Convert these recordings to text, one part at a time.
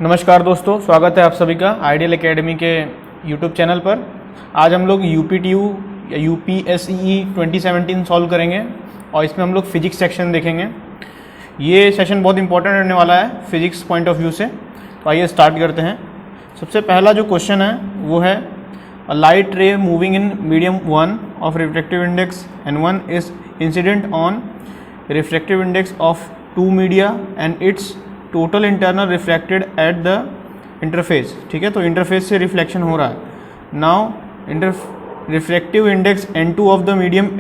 नमस्कार दोस्तों, स्वागत है आप सभी का आइडियल एकेडमी के यूट्यूब चैनल पर। आज हम लोग यूपीटीयू या यूपीएसई 2017 सॉल्व करेंगे और इसमें हम लोग फिजिक्स सेक्शन देखेंगे। ये सेशन बहुत इंपॉर्टेंट रहने वाला है फिजिक्स पॉइंट ऑफ व्यू से। तो आइए स्टार्ट करते हैं। सबसे पहला जो क्वेश्चन है वो है a light ray moving in medium 1 of refractive index N1 is incident on refractive index of 2 media and its total internal reflected at the interface. ठीक है, तो इंटरफेस से रिफ्लेक्शन हो रहा है। Now reflective index N2 of the medium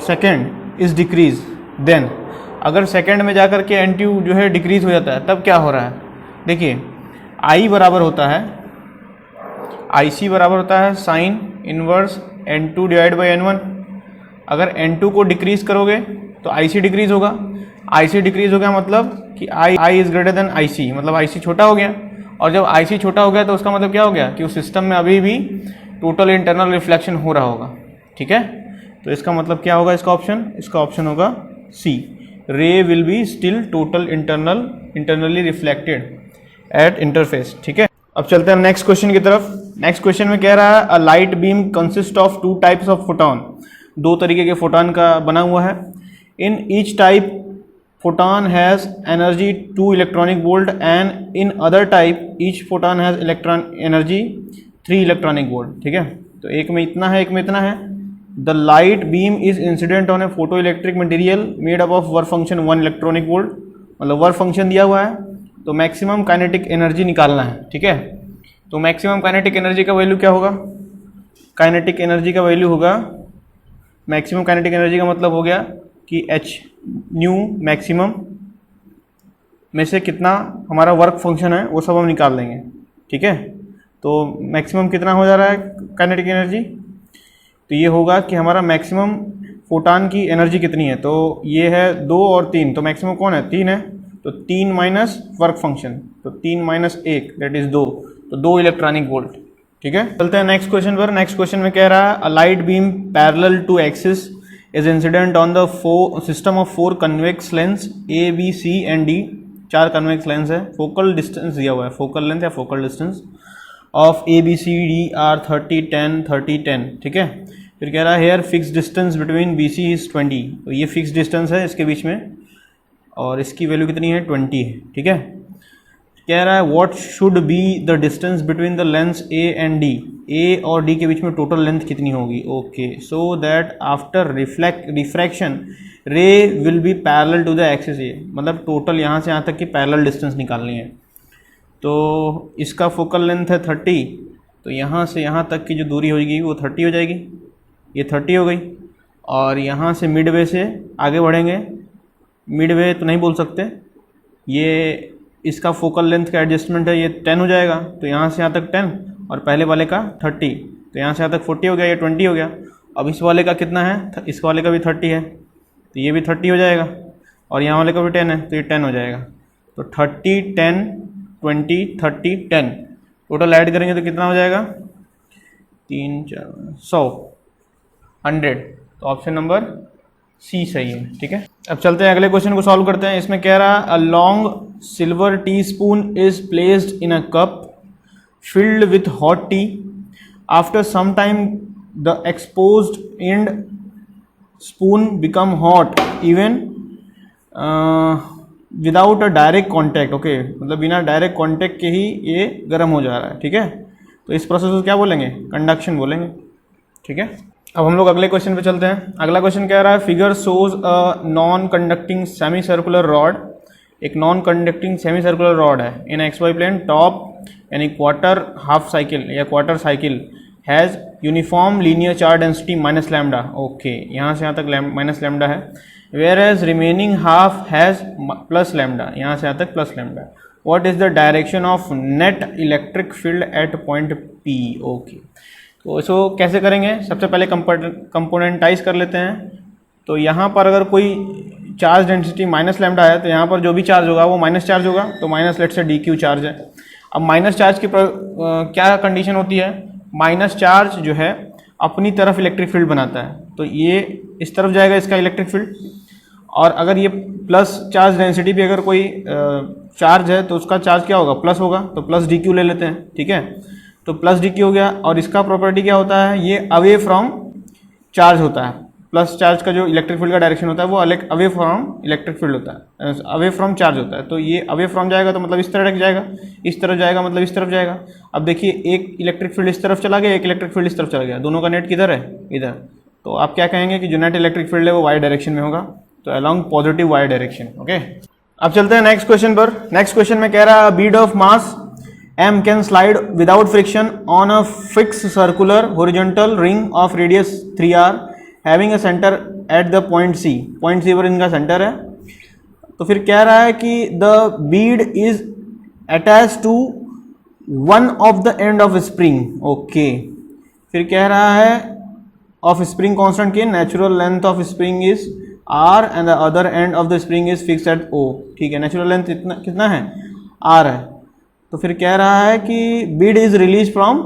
second is decrease, then अगर second में जाकर के N2 जो है डिक्रीज हो जाता है तब क्या हो रहा है। देखिए I बराबर होता है IC बराबर होता है sine inverse N2 divide by N1। अगर N2 को डिक्रीज करोगे तो IC डिक्रीज होगा। IC डिक्रीज हो गया मतलब कि I is greater than IC, मतलब IC छोटा हो गया। और जब IC छोटा हो गया तो उसका मतलब क्या हो गया कि उस सिस्टम में अभी भी टोटल इंटरनल रिफ्लेक्शन हो रहा होगा। ठीक है, तो इसका मतलब क्या होगा इसका ऑप्शन होगा C, रे will be still total internally reflected eight interface. ठीक है, अब चलते हैं नेक्स्ट क्वेश्चन की तरफ। नेक्स्ट क्वेश्चन में कह रहा है a light beam consist of 2 types of photon. 2 तरीके के फोटॉन का बना हुआ है। In each type photon has energy 2 electronic volt and in other type each photon has electron energy 3 electronic volt। ठीक है, तो एक में इतना है एक में इतना है। the light beam is incident on a photoelectric material made up of work function 1 electronic volt, मतलब वर्क फंक्शन दिया हुआ है तो मैक्सिमम काइनेटिक एनर्जी निकालना है। ठीक है, तो मैक्सिमम काइनेटिक एनर्जी का वैल्यू क्या होगा। काइनेटिक एनर्जी का वैल्यू होगा, मैक्सिमम काइनेटिक एनर्जी का मतलब हो गया कि H न्यू मैक्सिमम में से कितना हमारा वर्क फंक्शन है वो सब हम निकाल देंगे। ठीक है, तो मैक्सिमम कितना हो जा रहा है काइनेटिक एनर्जी, तो ये होगा कि हमारा मैक्सिमम फोटॉन की एनर्जी कितनी है। तो ये है 2 और 3, तो मैक्सिमम कौन है 3 है, तो 3 माइनस वर्क फंक्शन, तो 3 माइनस 1 दैट इज 2, तो 2 इलेक्ट्रॉनिक वोल्ट। ठीक है, चलते हैं नेक्स्ट क्वेश्चन पर। नेक्स्ट क्वेश्चन में कह रहा है a light beam parallel to axis is incident on the system of 4 convex lens A, B, C and D। 4 convex lens है। focal distance दिया हुआ है, focal length या focal distance of A, B, C, D are 30, 10, 30, 10। ठीक है, फिर कह रहा है here fixed distance between B, C is 20। तो ये fixed distance है इसके बीच में और इसकी वैल्यू कितनी है 20 है। ठीक है, कह रहा है what should be the distance between the lens A and D. A और डी के बीच में टोटल लेंथ कितनी होगी। Okay, so that after refraction ray will be parallel to the axis A, मतलब टोटल यहाँ से यहाँ तक की पैरेलल डिस्टेंस निकालनी है। तो इसका फोकल लेंथ है 30, तो यहाँ से यहाँ तक की जो दूरी होगी वो 30 हो जाएगी, ये 30 हो गई। और यहाँ से मिड वे से आगे बढ़ेंगे, मिड वे तो नहीं बोल सकते, ये इसका फोकल लेंथ का एडजस्टमेंट है, ये 10 हो जाएगा। तो यहाँ से यहाँ तक 10 और पहले वाले का 30, तो यहाँ से यहाँ तक 40 हो गया, ये 20 हो गया। अब इस वाले का कितना है, इस वाले का भी 30 है, तो ये भी 30 हो जाएगा और यहाँ वाले का भी 10 है, तो ये 10 हो जाएगा। तो 30, 10, 20, 30, 10 टोटल ऐड करेंगे तो कितना हो जाएगा 3, 4, 100, 100। तो ऑप्शन नंबर सी सही है। ठीक है, अब चलते हैं अगले क्वेश्चन को सॉल्व करते हैं। इसमें कह रहा है a long silver teaspoon is placed in a cup filled with hot tea. After some time the exposed end spoon become hot even without a direct contact. Okay, मतलब बिना direct contact के ही ये गर्म हो जा रहा है। ठीक है, तो इस प्रोसेस को क्या बोलेंगे, कंडक्शन बोलेंगे। ठीक है, अब हम लोग अगले क्वेश्चन पे चलते हैं। अगला क्वेश्चन कह रहा है figure shows a non conducting semi circular rod. एक non conducting semi circular rod है in X Y plane, top यानी क्वार्टर हाफ साइकिल या quarter cycle has uniform linear charge density minus lambda. Okay, यहाँ से यहाँ तक minus lambda है, where as remaining half has plus lambda, यहाँ से यहाँ तक plus lambda. What is the direction of net electric field at point P. Okay, तो इसको कैसे करेंगे, सबसे पहले कंपोनेंटाइज कर लेते हैं। तो यहाँ पर अगर कोई चार्ज डेंसिटी माइनस लैम्डा है तो यहाँ पर जो भी चार्ज होगा वो माइनस चार्ज होगा, तो माइनस लेट से डी क्यू चार्ज है। अब माइनस चार्ज की क्या कंडीशन होती है, माइनस चार्ज जो है अपनी तरफ इलेक्ट्रिक फील्ड बनाता है, तो ये इस तरफ जाएगा इसका इलेक्ट्रिक फील्ड। और अगर ये प्लस चार्ज डेंसिटी भी अगर कोई चार्ज है तो उसका चार्ज क्या होगा, प्लस होगा, तो प्लस डी क्यू ले लेते हैं, ठीक है। तो प्लस डी क्यू हो गया, और इसका प्रॉपर्टी क्या होता है, ये अवे फ्रॉम चार्ज होता है। प्लस चार्ज का जो इलेक्ट्रिक फील्ड का डायरेक्शन होता है वो अवे फ्रॉम इलेक्ट्रिक फील्ड होता है, अवे फ्रॉम चार्ज होता है। तो ये अवे फ्रॉम जाएगा तो मतलब इस तरफ जाएगा, इस तरफ जाएगा मतलब इस तरफ जाएगा। अब देखिए एक इलेक्ट्रिक फील्ड इस तरफ चला गया, एक इलेक्ट्रिक फील्ड इस तरफ चला गया, दोनों का नेट किधर है, इधर। तो आप क्या कहेंगे कि जो नेट इलेक्ट्रिक फील्ड है वो वाई डायरेक्शन में होगा, तो along positive Y direction. Okay, अब चलते हैं नेक्स्ट क्वेश्चन पर। नेक्स्ट क्वेश्चन में कह रहा है bead of mass m can slide without friction on a fixed circular horizontal ring of radius 3r having a center at the point C। point C पर इनका सेंटर है। तो फिर कह रहा है कि the bead is attached to one of the end of spring। Okay, फिर कह रहा है of spring constant के natural length of spring is r and the other end of the spring is fixed at O। ठीक है, natural length कितना है, r है। तो फिर कह रहा है कि bead is release from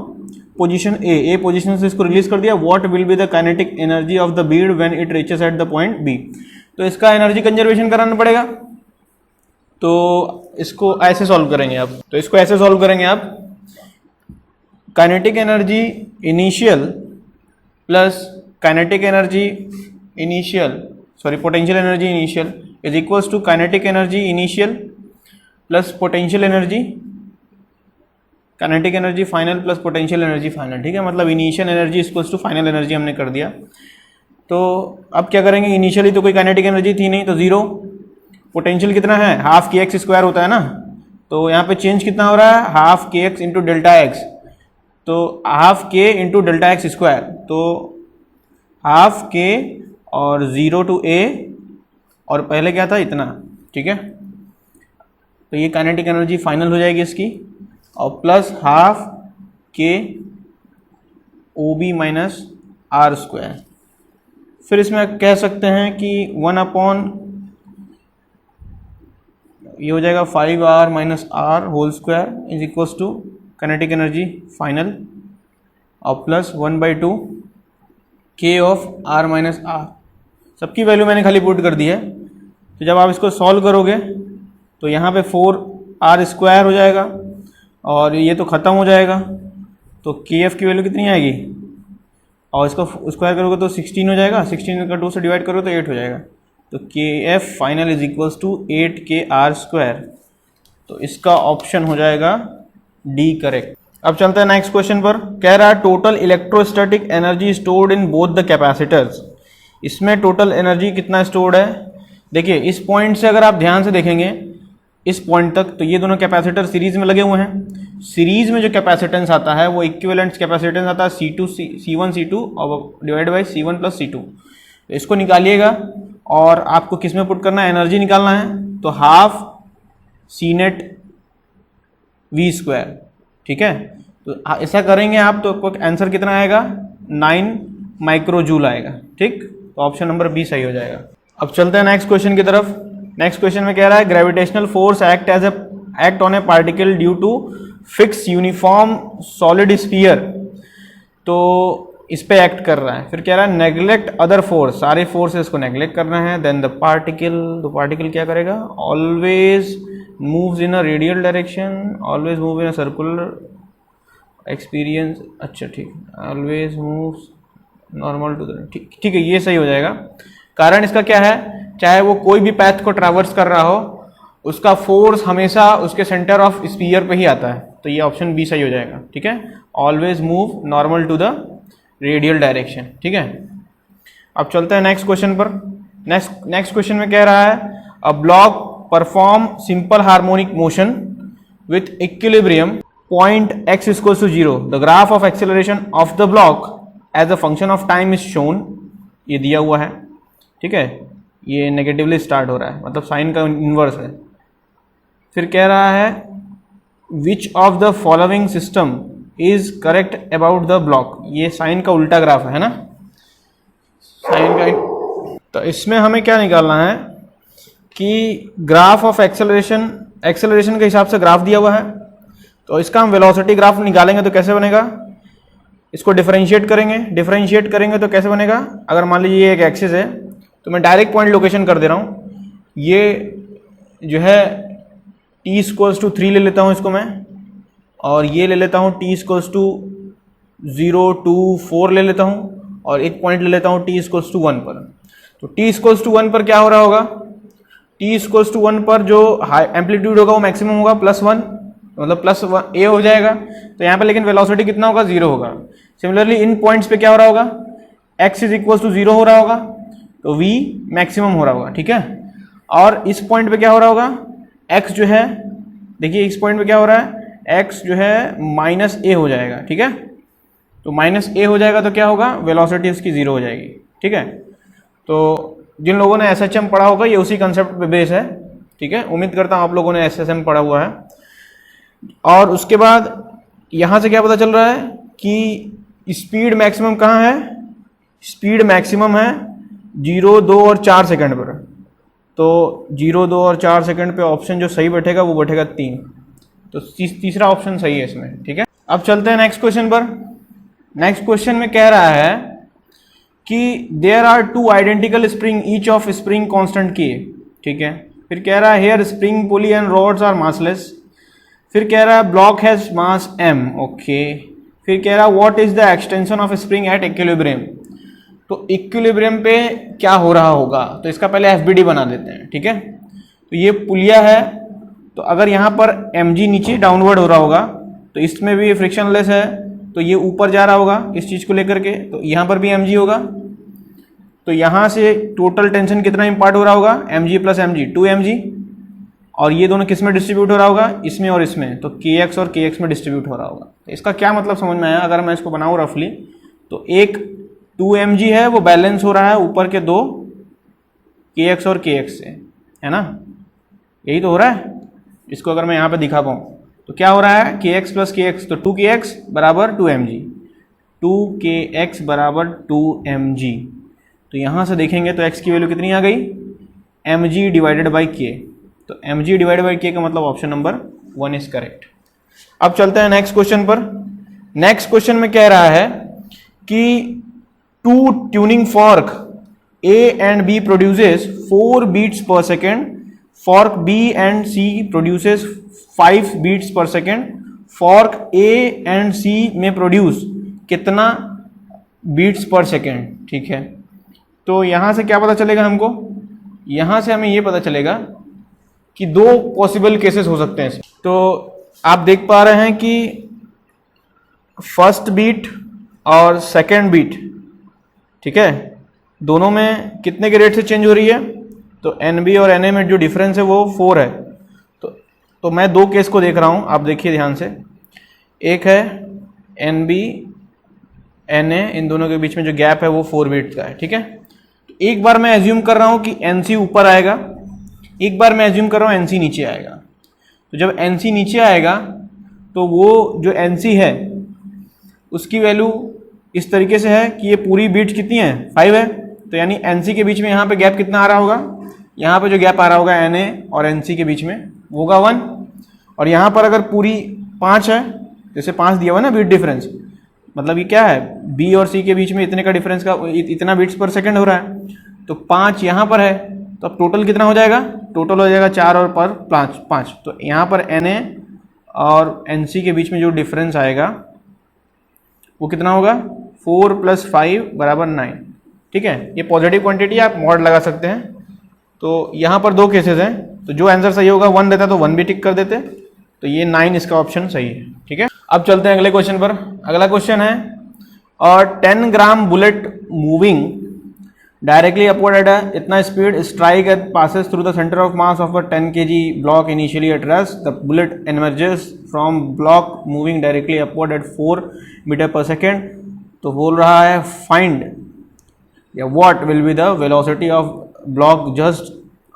position A position से इसको रिलीज कर दिया। What will be the kinetic energy of the bead when it reaches at the point B. तो इसका एनर्जी कंजर्वेशन कराना पड़ेगा, तो इसको ऐसे सॉल्व करेंगे आप। तो इसको ऐसे सॉल्व करेंगे आप, kinetic energy initial plus kinetic energy initial potential energy initial is equals to kinetic energy initial plus potential energy, kinetic energy final plus potential energy final. ठीक है, मतलब initial energy equals to final energy हमने कर दिया। तो अब क्या करेंगे, इनिशियली तो कोई काइनेटिक एनर्जी थी नहीं तो जीरो, पोटेंशियल कितना है, हाफ के एक्स स्क्वायर होता है ना, तो यहाँ पे चेंज कितना हो रहा है, हाफ के एक्स इंटू डेल्टा एक्स, तो हाफ के इंटू डेल्टा एक्स स्क्वायर, तो हाफ के और जीरो टू ए, और पहले क्या था इतना। ठीक है, तो ये काइनेटिक एनर्जी फाइनल हो जाएगी इसकी, और plus half K O B minus R square. फिर इसमें कह सकते हैं कि 1 अपॉन ये हो जाएगा 5r minus R whole square is equals to kinetic energy final, और plus 1/2 K of r minus R. सबकी वैल्यू मैंने खाली पुट कर दी है। तो जब आप इसको सॉल्व करोगे तो यहाँ पे 4r स्क्वायर हो जाएगा, और ये तो ख़त्म हो जाएगा, तो के एफ की वैल्यू कितनी आएगी, और इसको स्क्वायर करोगे तो 16 हो जाएगा, 16 का 2 से डिवाइड करोगे तो 8 हो जाएगा। तो K F final is equals to 8 K are square. तो इसका ऑप्शन हो जाएगा डी करेक्ट। अब चलते हैं नेक्स्ट क्वेश्चन पर। कह रहा है total electrostatic energy stored in both the capacitors. इसमें टोटल एनर्जी कितना स्टोर्ड है, देखिए इस पॉइंट से अगर आप ध्यान से देखेंगे इस पॉइंट तक, तो ये दोनों कैपेसिटर सीरीज में लगे हुए हैं। सीरीज में जो कैपेसिटेंस आता है वो इक्विवेलेंट कैपेसिटेंस आता है C1 C2 और divide by C1 plus C2। तो इसको निकालिएगा, और आपको किस में पुट करना है, एनर्जी निकालना है, तो half C net V square. ठीक है, तो ऐसा करेंगे आप तो आपको आंसर कितना आएगा, 9 माइक्रो जूल आएगा। ठीक, तो ऑप्शन नंबर बी सही हो जाएगा। अब चलते हैं नेक्स्ट क्वेश्चन की तरफ। नेक्स्ट क्वेश्चन में कह रहा है gravitational force act on a particle due to fix uniform solid sphere. तो इस पे एक्ट कर रहा है। फिर कह रहा है नेग्लेक्ट अदर फोर्स, सारे फोर्सेस को नेग्लेक्ट करना है। देन द पार्टिकल क्या करेगा, always moves in a radial direction, always move in a circular experience. अच्छा ठीक, always moves normal to the, ठीक है, ये सही हो जाएगा। कारण इसका क्या है, चाहे वो कोई भी पैथ को ट्रैवर्स कर रहा हो, उसका फोर्स हमेशा उसके सेंटर ऑफ स्फीयर पे ही आता है। तो ये ऑप्शन बी सही हो जाएगा। ठीक है, always move normal to the radial direction. ठीक है, अब चलते हैं नेक्स्ट क्वेश्चन पर। नेक्स्ट क्वेश्चन में कह रहा है a block perform simple harmonic motion with equilibrium point x equals to 0। The graph of acceleration of the block as a function of time is shown. ये दिया हुआ है। ठीक है, ये नेगेटिवली स्टार्ट हो रहा है, मतलब साइन का इन्वर्स है। फिर कह रहा है which of the following system is correct about the block. ये साइन का उल्टा ग्राफ है ना, साइन का। तो इसमें हमें क्या निकालना है कि ग्राफ ऑफ एक्सेलरेशन के हिसाब से ग्राफ दिया हुआ है, तो इसका हम वेलोसिटी ग्राफ निकालेंगे तो कैसे बनेगा, इसको डिफरेंशिएट करेंगे तो कैसे बनेगा। अगर मान लीजिए ये एक एक्सिस है तो मैं डायरेक्ट पॉइंट लोकेशन कर दे रहा हूँ। ये जो है टी इक्वल्स टू 3 ले लेता हूँ इसको मैं, और ये ले लेता हूँ टी इक्वल्स टू 0 2 4 ले लेता हूँ, और एक पॉइंट ले लेता हूँ टी इक्वल्स टू 1 पर। तो टी इक्वल्स टू 1 पर क्या हो रहा होगा, टी इक्वल्स टू 1 पर जो हाई एम्पलीट्यूड होगा वो मैक्सिमम होगा +1, मतलब +1 ए हो जाएगा। तो यहाँ पे लेकिन वेलोसिटी कितना होगा, 0 होगा। सिमिलरली इन पॉइंट्स पे क्या हो रहा होगा, x इज इक्वल्स टू 0 हो रहा होगा, तो v मैक्सिमम हो रहा होगा, ठीक है। और इस पॉइंट पे क्या हो रहा होगा, x जो है, देखिए इस पॉइंट पे क्या हो रहा है, x जो है -a हो जाएगा, ठीक है। तो -a हो जाएगा तो क्या होगा, वेलोसिटी उसकी 0 हो जाएगी, ठीक है। तो जिन लोगों ने SHM पढ़ा होगा ये उसी कंसेप्ट पे बेस है, ठीक है। उम्मीद करता हूँ आप लोगों ने SSM पढ़ा हुआ है। और उसके बाद यहाँ से क्या पता चल रहा है कि स्पीड मैक्सिमम कहाँ है, स्पीड मैक्सिमम है 0 2 और 4 सेकंड पर। तो 0 2 और 4 सेकंड पे ऑप्शन जो सही बैठेगा वो बैठेगा 3, तो तीसरा ऑप्शन सही है इसमें, ठीक है। अब चलते हैं नेक्स्ट क्वेश्चन पर। नेक्स्ट क्वेश्चन में कह रहा है कि there are 2 identical spring each of spring constant K, ठीक है। फिर कह रहा है here spring pulley and rods are massless. फिर कह रहा है block has mass m, okay. फिर कह रहा है what is the extension of spring at equilibrium. तो इक्विलिब्रियम पे क्या हो रहा होगा, तो इसका पहले FBD बना देते हैं, ठीक है। तो ये पुलिया है, तो अगर यहाँ पर mg नीचे डाउनवर्ड हो रहा होगा तो इसमें भी फ्रिक्शनलेस है, तो ये ऊपर जा रहा होगा इस चीज़ को लेकर के, तो यहाँ पर भी mg होगा। तो यहाँ से टोटल टेंशन कितना इम्पार्ट हो रहा होगा, mg प्लस mg 2mg, और ये दोनों किस में डिस्ट्रीब्यूट हो रहा होगा, इसमें और इसमें, तो kx और kx में डिस्ट्रीब्यूट हो रहा होगा। तो इसका क्या मतलब समझ में आया, अगर मैं इसको बनाऊँ रफली, तो एक 2mg है वो बैलेंस हो रहा है ऊपर के 2 kx और kx से, है ना, यही तो हो रहा है। इसको अगर मैं यहाँ पे दिखा पाऊँ तो क्या हो रहा है, kx प्लस kx, तो 2kx बराबर 2mg, 2kx बराबर 2mg। तो यहाँ से देखेंगे तो x की वैल्यू कितनी आ गई, mg डिवाइडेड बाई k। तो mg डिवाइडेड बाई k का मतलब ऑप्शन नंबर 1 इज करेक्ट। अब चलते हैं नेक्स्ट क्वेश्चन पर। नेक्स्ट क्वेश्चन में कह रहा है कि 2 tuning fork A and B produces 4 beats per second, fork B and C produces 5 beats per second, fork A and C में प्रोड्यूस कितना बीट्स पर सेकेंड, ठीक है। तो यहाँ से क्या पता चलेगा हमको, यहाँ से हमें ये पता चलेगा कि 2 पॉसिबल केसेस हो सकते हैं। तो आप देख पा रहे हैं कि फर्स्ट बीट और सेकेंड बीट, ठीक है, दोनों में कितने के रेट से चेंज हो रही है, तो NB और NA में जो डिफरेंस है वो 4 है। तो मैं 2 केस को देख रहा हूँ, आप देखिए ध्यान से। एक है NB NA, इन दोनों के बीच में जो गैप है वो 4 बीट का है, ठीक है। तो एक बार मैं एज्यूम कर रहा हूँ कि NC ऊपर आएगा, एक बार मैं एज्यूम कर रहा हूँ NC नीचे आएगा। तो जब NC नीचे आएगा तो वो जो NC है उसकी वैल्यू इस तरीके से है कि ये पूरी बीट कितनी है, 5 है। तो यानी NC के बीच में यहाँ पे गैप कितना आ रहा होगा, यहाँ पे जो गैप आ रहा होगा NA और NC के बीच में वो होगा 1। और यहाँ पर अगर पूरी 5 है, जैसे 5 दिया हुआ ना बीट डिफरेंस, मतलब ये क्या है, B और C के बीच में इतने का डिफरेंस का इतना बीट्स पर सेकंड हो रहा है। तो 5 यहाँ पर है, तो अब टोटल कितना हो जाएगा, टोटल हो जाएगा 4 और पर 5। तो यहाँ पर NA और NC के बीच में जो डिफरेंस आएगा वो कितना होगा, 4 + 5 बराबर 9, ठीक है। ये पॉजिटिव क्वांटिटी आप मॉड लगा सकते हैं। तो यहाँ पर 2 केसेस हैं, तो जो आंसर सही होगा 1 देता तो 1 भी टिक कर देते, तो ये 9 इसका ऑप्शन सही है, ठीक है। अब चलते हैं अगले क्वेश्चन पर। अगला क्वेश्चन है, और 10 gram bullet moving directly upward at इतना speed strike at passes through the center of mass of a 10 kg block initially at rest. The bullet emerges from block moving directly upward at 4 meter per second. तो बोल रहा है find या what will be the velocity of block just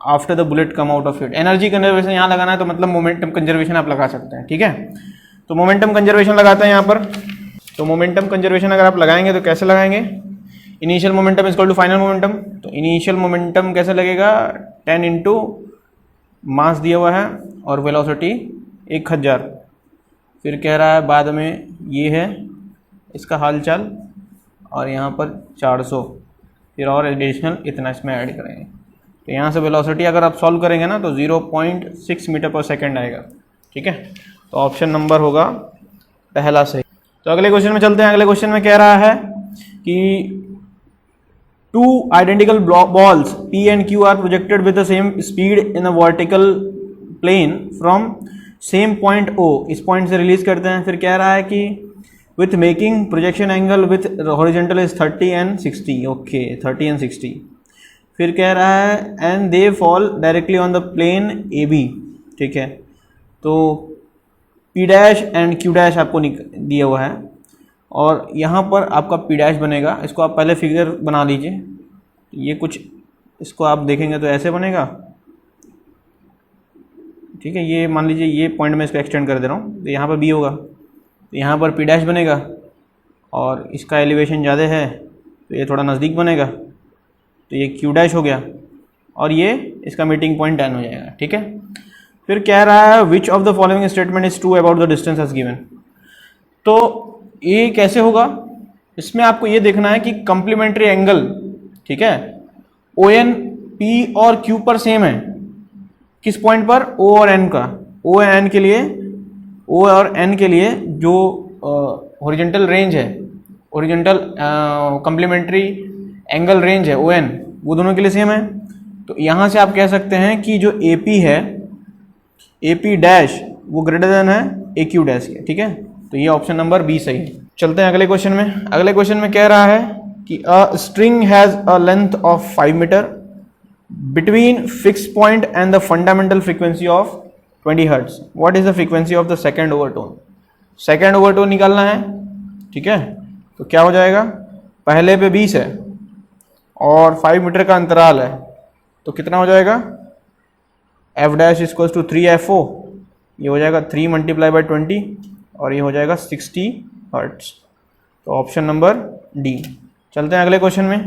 after the bullet come out of it. Energy conservation यहाँ लगाना है तो मतलब मोमेंटम कंजर्वेशन आप लगा सकते हैं, ठीक है। तो मोमेंटम कंजर्वेशन लगाते हैं यहाँ पर। तो मोमेंटम कंजर्वेशन अगर आप लगाएंगे तो कैसे लगाएंगे, initial momentum equal to final momentum. तो इनिशियल मोमेंटम कैसे लगेगा, 10 इंटू मास दिया हुआ है और वेलोसिटी 1000। फिर कह रहा है बाद में ये है इसका हालचाल, और यहाँ पर 400, फिर और एडिशनल इतना इसमें ऐड करेंगे, तो यहाँ से वेलोसिटी अगर आप सॉल्व करेंगे ना तो 0.6 मीटर पर सेकेंड आएगा। ठीक है, तो ऑप्शन नंबर होगा पहला सही। तो अगले क्वेश्चन में चलते हैं। अगले क्वेश्चन में कह रहा है कि 2 identical balls P and Q are projected with the same speed in a vertical plane from same point O। इस पॉइंट से रिलीज करते हैं। फिर कह रहा है कि with making projection angle with horizontal is 30 and 60। Okay, 30 and 60। फिर कह रहा है and they fall directly on the plane AB। ठीक है, तो P dash and Q dash आपको दिया हुआ है और यहाँ पर आपका P डैश बनेगा। इसको आप पहले फिगर बना लीजिए। ये कुछ इसको आप देखेंगे तो ऐसे बनेगा। ठीक है, ये मान लीजिए ये पॉइंट में इसको एक्सटेंड कर दे रहा हूँ, तो यहाँ पर B होगा, तो यहाँ पर P डैश बनेगा और इसका एलिवेशन ज़्यादा है तो ये थोड़ा नज़दीक बनेगा, तो ये Q डैश हो गया और ये इसका मीटिंग पॉइंट 10 हो जाएगा। ठीक है, फिर कह रहा है which of the following statement is true about the distance as given. तो ये कैसे होगा, इसमें आपको ये देखना है कि कंप्लीमेंट्री एंगल, ठीक है, ON P और Q पर सेम है। किस पॉइंट पर, O और N का। O और N के लिए जो हॉरिजॉन्टल रेंज है, हॉरिजॉन्टल कंप्लीमेंट्री एंगल रेंज है ON, वो दोनों के लिए सेम है। तो यहाँ से आप कह सकते हैं कि जो AP है, AP डैश वो ग्रेटर देन है AQ डैश के। ठीक है, तो ये ऑप्शन नंबर बी सही है। चलते हैं अगले क्वेश्चन में। अगले क्वेश्चन में कह रहा है कि a string has a length of 5 metre between fix point and the fundamental frequency of 20 hertz. What is the frequency of the second overtone. Second overtone निकालना है। ठीक है, तो क्या हो जाएगा, पहले पे 20 है और 5 मीटर का अंतराल है, तो कितना हो जाएगा, F dash equals to 3FO। ये हो जाएगा 3 मल्टीप्लाई बाई 20 और ये हो जाएगा 60 हर्ट्ज। तो ऑप्शन नंबर डी। चलते हैं अगले क्वेश्चन में।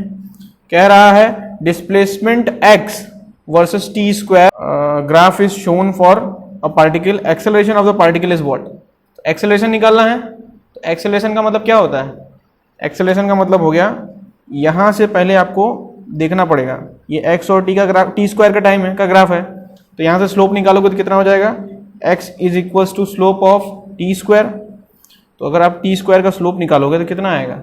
कह रहा है displacement x versus T square graph is shown for a particle, acceleration of the particle is what. Acceleration निकालना है। तो एक्सेलरेशन का मतलब क्या होता है, एक्सेलरेशन का मतलब हो गया, यहाँ से पहले आपको देखना पड़ेगा ये x और t का ग्राफ, टी स्क्वायर का टाइम है का ग्राफ है, तो यहाँ से स्लोप निकालोगे तो कितना हो जाएगा, x is equals to slope of T square. तो अगर आप टी स्क्वायर का स्लोप निकालोगे तो कितना आएगा,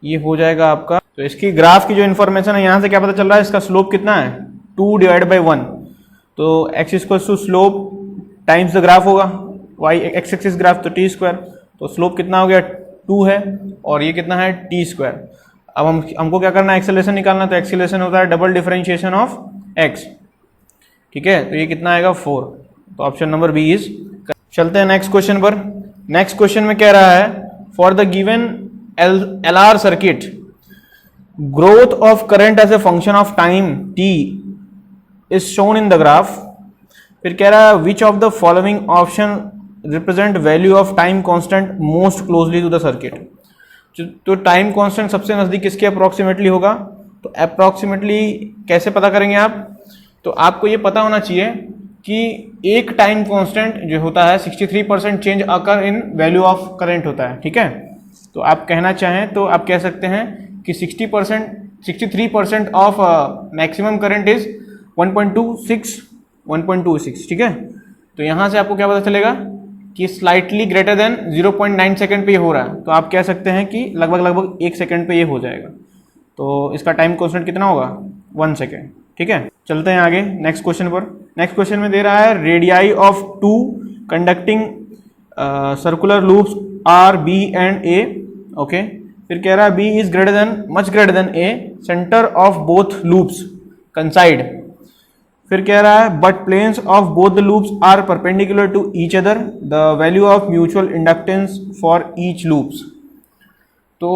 ये हो जाएगा आपका। तो इसकी ग्राफ की जो इन्फॉर्मेशन है यहाँ से क्या पता चल रहा है, इसका स्लोप कितना है, 2 डिवाइड बाई 1। तो x equals to slope times the graph होगा, y एक्स एक्सिस ग्राफ, तो टी स्क्वायर, तो स्लोप कितना हो गया 2 है और ये कितना है टी स्क्वायर। अब हमको क्या करना है, एक्सेलरेशन निकालना। तो एक्सेलरेशन होता है डबल डिफरेंशिएशन ऑफ x। ठीक है, तो ये कितना आएगा 4। तो ऑप्शन नंबर बी इज। चलते हैं नेक्स्ट क्वेश्चन पर। नेक्स्ट क्वेश्चन में कह रहा है for the given LR circuit growth of current as a function of time t is shown in the graph. फिर कह रहा है which of the following option represent value of time constant most closely to the circuit. तो time constant सबसे नजदीक किसके approximately होगा। तो अप्रोक्सीमेटली कैसे पता करेंगे आप, तो आपको ये पता होना चाहिए कि एक टाइम कांस्टेंट जो होता है 63% change occur in value of current होता है। ठीक है, तो आप कहना चाहें तो आप कह सकते हैं कि 63% ऑफ मैक्सिमम करंट इज 1.26। ठीक है, तो यहाँ से आपको क्या पता चलेगा कि स्लाइटली ग्रेटर देन 0.9 सेकेंड पे ये हो रहा है, तो आप कह सकते हैं कि लगभग 1 सेकेंड पे ये हो जाएगा। तो इसका टाइम कांस्टेंट कितना होगा, 1 सेकेंड। ठीक है, चलते हैं आगे नेक्स्ट क्वेश्चन पर। नेक्स्ट क्वेश्चन में दे रहा है radii of 2 conducting circular loops are B and A. Okay, फिर कह रहा है B is much greater than A, centre of both loops coincide. फिर कह रहा है but planes of both the loops are perpendicular to each other, the value of mutual inductance for each loops. तो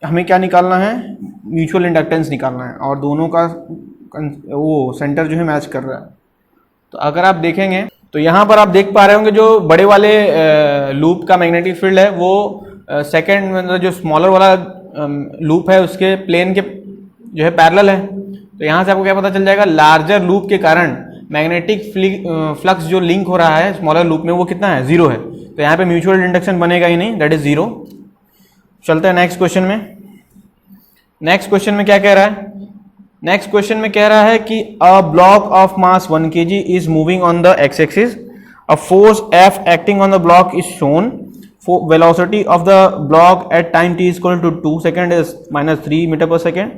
हमें क्या निकालना है, म्यूचुअल इंडक्टेंस निकालना है और दोनों का वो सेंटर जो है मैच कर रहा है। तो अगर आप देखेंगे तो यहाँ पर आप देख पा रहे होंगे जो बड़े वाले लूप का मैग्नेटिक फील्ड है वो सेकेंड मतलब जो स्मॉलर वाला लूप है उसके प्लेन के जो है पैरेलल है। तो यहाँ से आपको क्या पता चल जाएगा, लार्जर लूप के कारण मैग्नेटिक फ्लक्स जो लिंक हो रहा है स्मॉलर लूप में वो कितना है, 0 है। तो यहाँ पे म्यूचुअल इंडक्शन बनेगा ही नहीं, दैट इज 0। चलते हैं नेक्स्ट क्वेश्चन में। नेक्स्ट क्वेश्चन में क्या कह रहा है, नेक्स्ट क्वेश्चन में कह रहा है कि a block of mass 1 kg is moving on the x axis, a force F acting on the block is shown, velocity of the block at time t is equal to 2 second is minus 3 meter per second.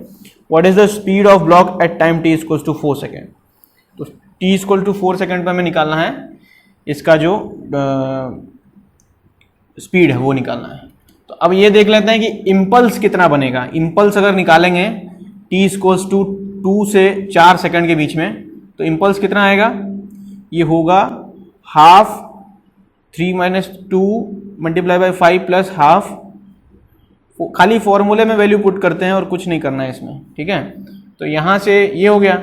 What is the speed of block at time t is equal to 4 second? तो t is equal to 4 second पे हमें निकालना है इसका जो speed है वो निकालना है। तो अब ये देख लेते हैं कि इम्पल्स कितना बनेगा। इम्पल्स अगर निकालेंगे t is equal to 2 से 4 सेकंड के बीच में, तो इम्पल्स कितना आएगा, ये होगा half 3 minus 2 multiply by 5 plus half. खाली फॉर्मूले में वैल्यू पुट करते हैं और कुछ नहीं करना है इसमें, ठीक है। तो यहाँ से ये हो गया।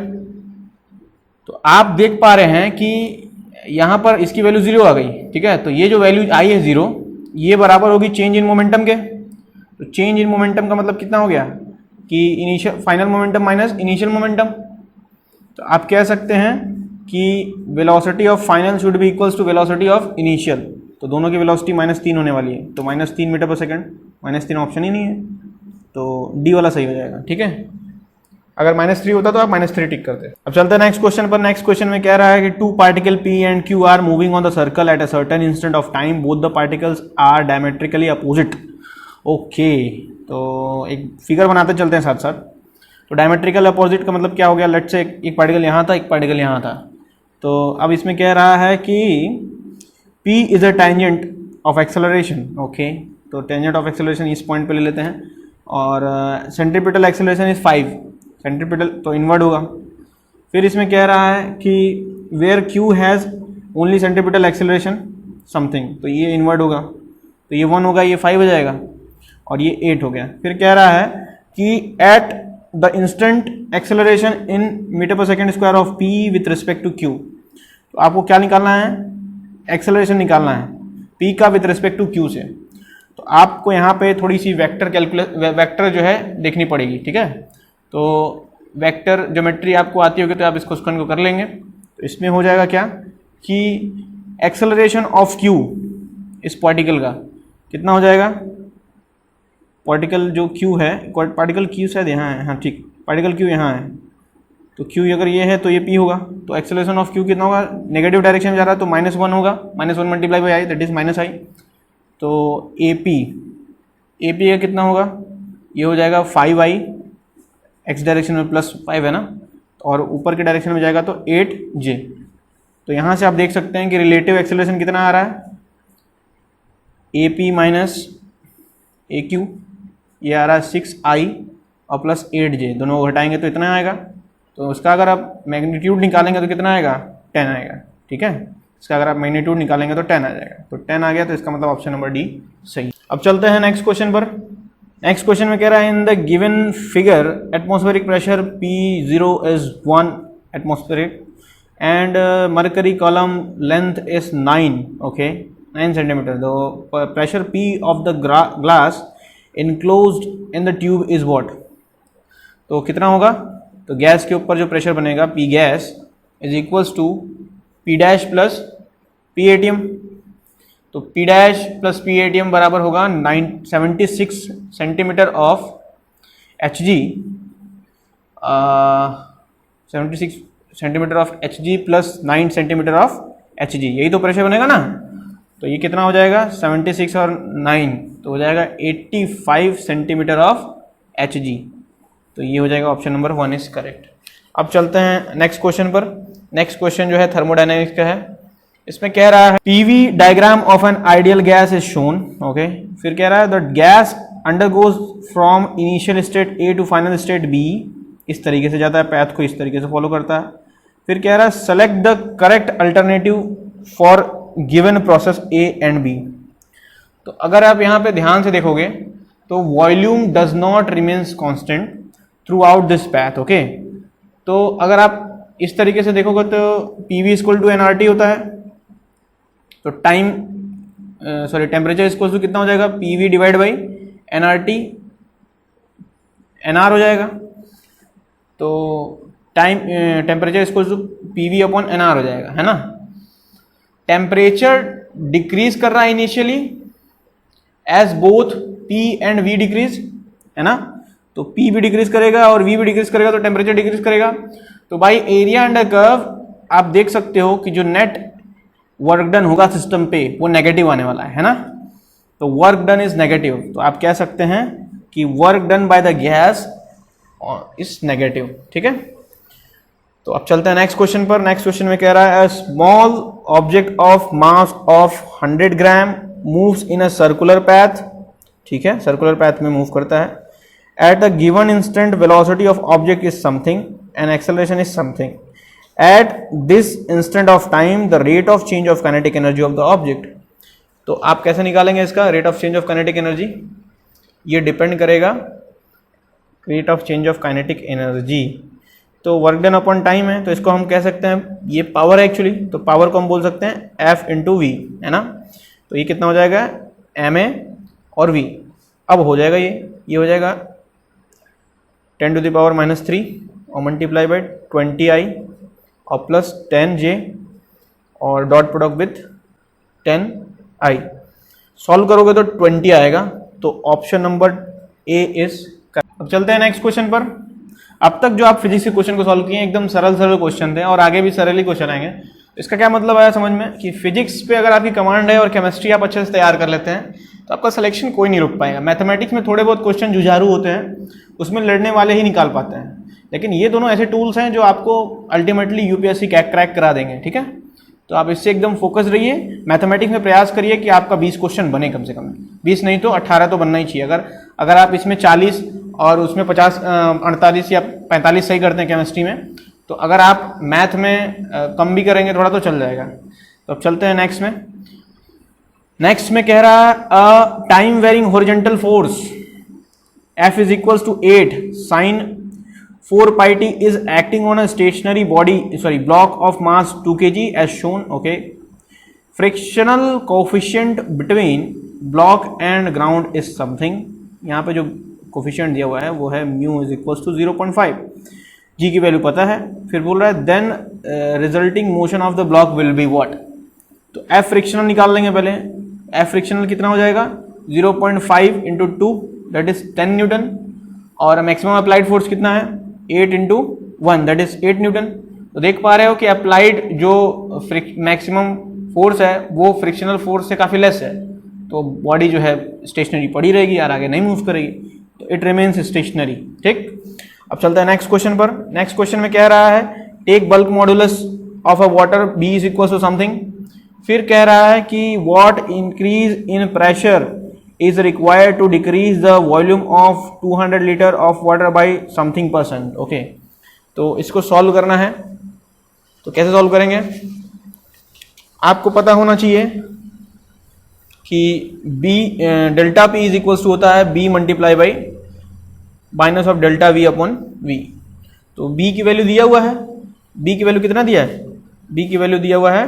तो आप देख पा रहे हैं कि यहाँ पर इसकी वैल्यू 0 आ गई, ठीक है। तो ये जो वैल्यू आई है 0, ये बराबर होगी चेंज इन मोमेंटम के। तो चेंज इन मोमेंटम का मतलब कितना हो गया कि initial final momentum minus initial momentum. तो आप कह सकते हैं कि velocity of final should be equals to velocity of initial. तो दोनों की वेलोसिटी -3 होने वाली है, तो -3 मीटर पर सेकंड, -3 ऑप्शन ही नहीं है, तो डी वाला सही हो जाएगा, ठीक है। अगर -3 होता तो आप -3 टिक करते। अब चलते हैं नेक्स्ट क्वेश्चन पर। नेक्स्ट क्वेश्चन में कह रहा है कि 2 particle P and Q are moving on the circle at a certain instant of time, both the particles are diametrically opposite. Okay, तो एक फिगर बनाते चलते हैं साथ साथ। तो डायमेट्रिकल अपोजिट का मतलब क्या हो गया, लेट्स से एक पार्टिकल यहाँ था, एक पार्टिकल यहाँ था। तो अब इसमें कह रहा है कि P is a tangent of acceleration. Okay, तो टेंजेंट ऑफ एक्सेलरेशन इस पॉइंट पे ले लेते हैं, और सेंट्रीपिटल एक्सेलरेशन इज 5, सेंट्रीपिटल तो इनवर्ड होगा। फिर इसमें कह रहा है कि where Q has only centripetal acceleration something, तो ये इनवर्ड होगा, तो ये 1 होगा, ये 5 हो जाएगा, और ये 8 हो गया। फिर कह रहा है कि at the instant acceleration in metre per second square of P with respect to Q। तो आपको क्या निकालना है, एक्सेलरेशन निकालना है P का विथ रिस्पेक्ट टू Q से। तो आपको यहाँ पे थोड़ी सी वेक्टर जो है देखनी पड़ेगी, ठीक है। तो वेक्टर ज्योमेट्री आपको आती होगी तो आप इस क्वेश्चन को कर लेंगे। तो इसमें हो जाएगा क्या कि एक्सेलरेशन ऑफ Q इस पार्टिकल का कितना हो जाएगा, पार्टिकल जो Q है, पार्टिकल Q शायद यहाँ है, हाँ ठीक, पार्टिकल Q यहाँ है, तो Q अगर ये है तो ये P होगा। तो एक्सेलरेशन ऑफ Q कितना होगा, नेगेटिव डायरेक्शन में जा रहा है तो -1 होगा, -1 multiply by I that is -i। तो AP का कितना होगा, ये हो जाएगा 5i, x डायरेक्शन में +5 है ना, और ऊपर के डायरेक्शन में जाएगा तो 8j। तो यहाँ से आप देख सकते हैं कि रिलेटिव एक्सेलरेशन कितना आ रहा है, AP माइनस AQ, ये आ रहा है 6i और +8j, दोनों को घटाएंगे तो इतना आएगा। तो उसका अगर आप मैग्नीट्यूड निकालेंगे तो कितना आएगा, 10 आएगा, ठीक है। इसका अगर आप मैग्नीट्यूड निकालेंगे तो 10 आ जाएगा, तो 10 आ गया, तो इसका मतलब ऑप्शन नंबर डी सही। अब चलते हैं नेक्स्ट क्वेश्चन पर। नेक्स्ट क्वेश्चन में कह रहा है इन the given figure atmospheric pressure P0 is 1 atmospheric and mercury column length is 9, okay 9 centimetre. The pressure P of the glass enclosed in the tube is what. तो कितना होगा, तो gas के ऊपर जो प्रेशर बनेगा P gas is equals to P dash plus P ATM। तो P dash plus P ATM बराबर होगा 76 centimetre of Hg, 76 centimetre of Hg plus 9 centimetre of Hg, यही तो प्रेशर बनेगा ना। तो ये कितना हो जाएगा, 76 और 9 तो हो जाएगा 85 सेंटीमीटर ऑफ Hg। तो ये हो जाएगा ऑप्शन नंबर 1 इज करेक्ट। अब चलते हैं नेक्स्ट क्वेश्चन पर। नेक्स्ट क्वेश्चन जो है थर्मोडायनेमिक्स का है। इसमें कह रहा है PV diagram of an ideal gas is shown, okay. फिर कह रहा है that gas undergoes from initial state A to final state B, इस तरीके से जाता है, पैथ को इस तरीके से फॉलो करता है। फिर कह रहा है select the correct alternative for given process A and B। तो अगर आप यहाँ पे ध्यान से देखोगे तो volume does not remains constant through out this path, okay. तो अगर आप इस तरीके से देखोगे तो PV इक्वल टू nRT होता है, तो टेम्परेचर इक्वल टू कितना हो जाएगा, PV divide by nRT, nR हो जाएगा। तो temperature equal to PV upon nR हो जाएगा, है ना। टेम्परेचर डिक्रीज कर रहा है initially as both P and V decrease, है ना। तो P भी डिक्रीज करेगा और V भी डिक्रीज करेगा तो टेम्परेचर डिक्रीज करेगा। तो भाई एरिया अंडर कर्व आप देख सकते हो कि जो नेट वर्क डन होगा सिस्टम पे वो नेगेटिव आने वाला है ना। तो वर्क डन इज नेगेटिव, तो आप कह सकते हैं कि work done by the gas is negative. ठीक है, तो अब चलते हैं नेक्स्ट क्वेश्चन पर। नेक्स्ट क्वेश्चन में कह रहा है small object of mass of 100 gram moves in a circular path. ठीक है, सर्कुलर पैथ में मूव करता है। At a given instant velocity of object is something and acceleration is something. Eight this instant of time the rate of change of kinetic energy of the object. तो आप कैसे निकालेंगे इसका rate of change of kinetic energy? ये depend करेगा rate of change of kinetic energy. तो work done upon time है, तो इसको हम कह सकते हैं ये पावर है एक्चुअली, तो पावर को हम बोल सकते हैं F इंटू वी, है ना। तो ये कितना हो जाएगा ma और v। अब हो जाएगा ये हो जाएगा 10⁻³ और मल्टीप्लाई बाई 20i और प्लस 10j और dot product with 10i। Solve करोगे तो 20 आएगा, तो ऑप्शन नंबर ए इज। अब चलते हैं नेक्स्ट क्वेश्चन पर। अब तक जो आप फिजिक्स के क्वेश्चन को सॉल्व किए एकदम सरल क्वेश्चन थे और आगे भी सरल ही क्वेश्चन आएंगे। इसका क्या मतलब आया समझ में कि फिजिक्स पे अगर आपकी कमांड है और केमिस्ट्री आप अच्छे से तैयार कर लेते हैं तो आपका सिलेक्शन कोई नहीं रुक पाएगा। मैथमेटिक्स में थोड़े बहुत क्वेश्चन जुझारू होते हैं, उसमें लड़ने वाले ही निकाल पाते हैं, लेकिन ये दोनों ऐसे टूल्स हैं जो आपको अल्टीमेटली यूपीएससी क्रैक करा देंगे। ठीक है, तो आप इससे एकदम फोकस रहिए। मैथमेटिक्स में प्रयास करिए कि आपका 20 क्वेश्चन बने, कम से कम 20 नहीं तो 18 तो बनना ही चाहिए। अगर आप इसमें 40 और उसमें 48 या 45 सही करते हैं केमिस्ट्री में, तो अगर आप मैथ में कम भी करेंगे थोड़ा तो चल जाएगा। तो अब चलते हैं नेक्स्ट में। नेक्स्ट में कह रहा है a time varying horizontal force F is equals to 8 sine 4 pi t is acting on a stationary block of mass 2 kg as shown. Okay, frictional coefficient between block and ground is something. यहाँ पे जो coefficient दिया हुआ है वो है mu is equals to 0.5। जी की value पता है। फिर बोल रहा है then resulting motion of the block will be what. तो एफ फ्रिक्शनल निकाल लेंगे पहले। एफ फ्रिक्शनल कितना हो जाएगा 0.5 इंटू 2 दैट इज 10 न्यूटन और मैक्सिमम अप्लाइड फोर्स कितना है 8 इंटू 1 दैट इज 8 न्यूटन। तो देख पा रहे हो कि अप्लाइड जो मैक्सिमम फोर्स है वो फ्रिक्शनल फोर्स से काफ़ी लेस है, तो बॉडी जो है स्टेशनरी पड़ी रहेगी और आगे नहीं मूव करेगी, तो इट रिमेन्स स्टेशनरी। ठीक, अब चलता है नेक्स्ट क्वेश्चन पर। नेक्स्ट क्वेश्चन में कह रहा है take bulk modulus of a water B is equal to something. फिर कह रहा है कि what increase in pressure is required to decrease the volume of 200 liter of water by something %. Okay, तो इसको सॉल्व करना है, तो कैसे सॉल्व करेंगे? आपको पता होना चाहिए कि B delta P is equals to होता है B multiply by minus of delta V upon V। तो B की वैल्यू दिया हुआ है, B की वैल्यू कितना दिया है? B की वैल्यू दिया हुआ है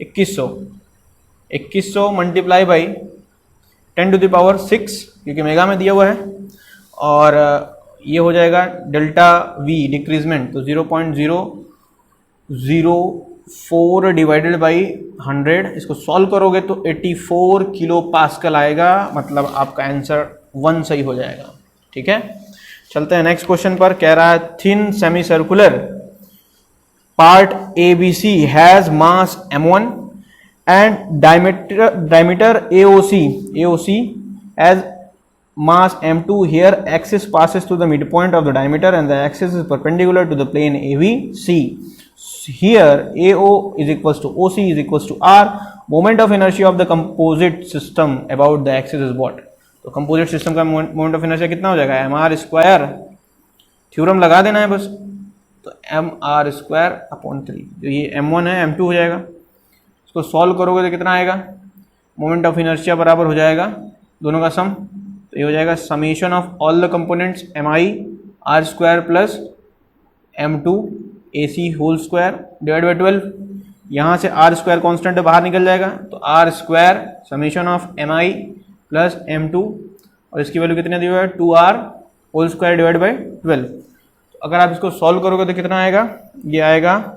2100 मल्टीप्लाई बाई 10⁻⁶ क्योंकि मेगा में दिया हुआ है, और ये हो जाएगा डेल्टा V डिक्रीजमेंट, तो 0.004 डिवाइडेड बाई 100। इसको सॉल्व करोगे तो 84 किलो पास्कल आएगा, मतलब आपका आंसर 1 सही हो जाएगा। ठीक है, चलते हैं नेक्स्ट क्वेश्चन पर। कह रहा है thin semi circular part ABC has mass m1 and diameter AOC as mass m2. Here axis passes through the midpoint of the diameter and the axis is perpendicular to the plane AVC. Here AO is equals to OC is equals to R. Moment of inertia of the composite system about the axis is what? तो composite system का moment of inertia कितना हो जाएगा mr square, theorem लगा देना है बस, तो mr स्क्वायर अपॉन 3, जो ये m1 है m2 हो जाएगा। इसको सॉल्व करोगे तो कितना आएगा? मोमेंट ऑफ इनर्शिया बराबर हो जाएगा दोनों का सम, तो ये हो जाएगा summation of all the components mi r square plus m2 ac whole square divide by 12। यहाँ से r स्क्वायर कॉन्स्टेंट बाहर निकल जाएगा, तो r square summation of mi plus m2 और इसकी वैल्यू कितने दी हुआ है 2r whole square divide by 12। तो अगर आप इसको सॉल्व करोगे तो कितना आएगा? ये आएगा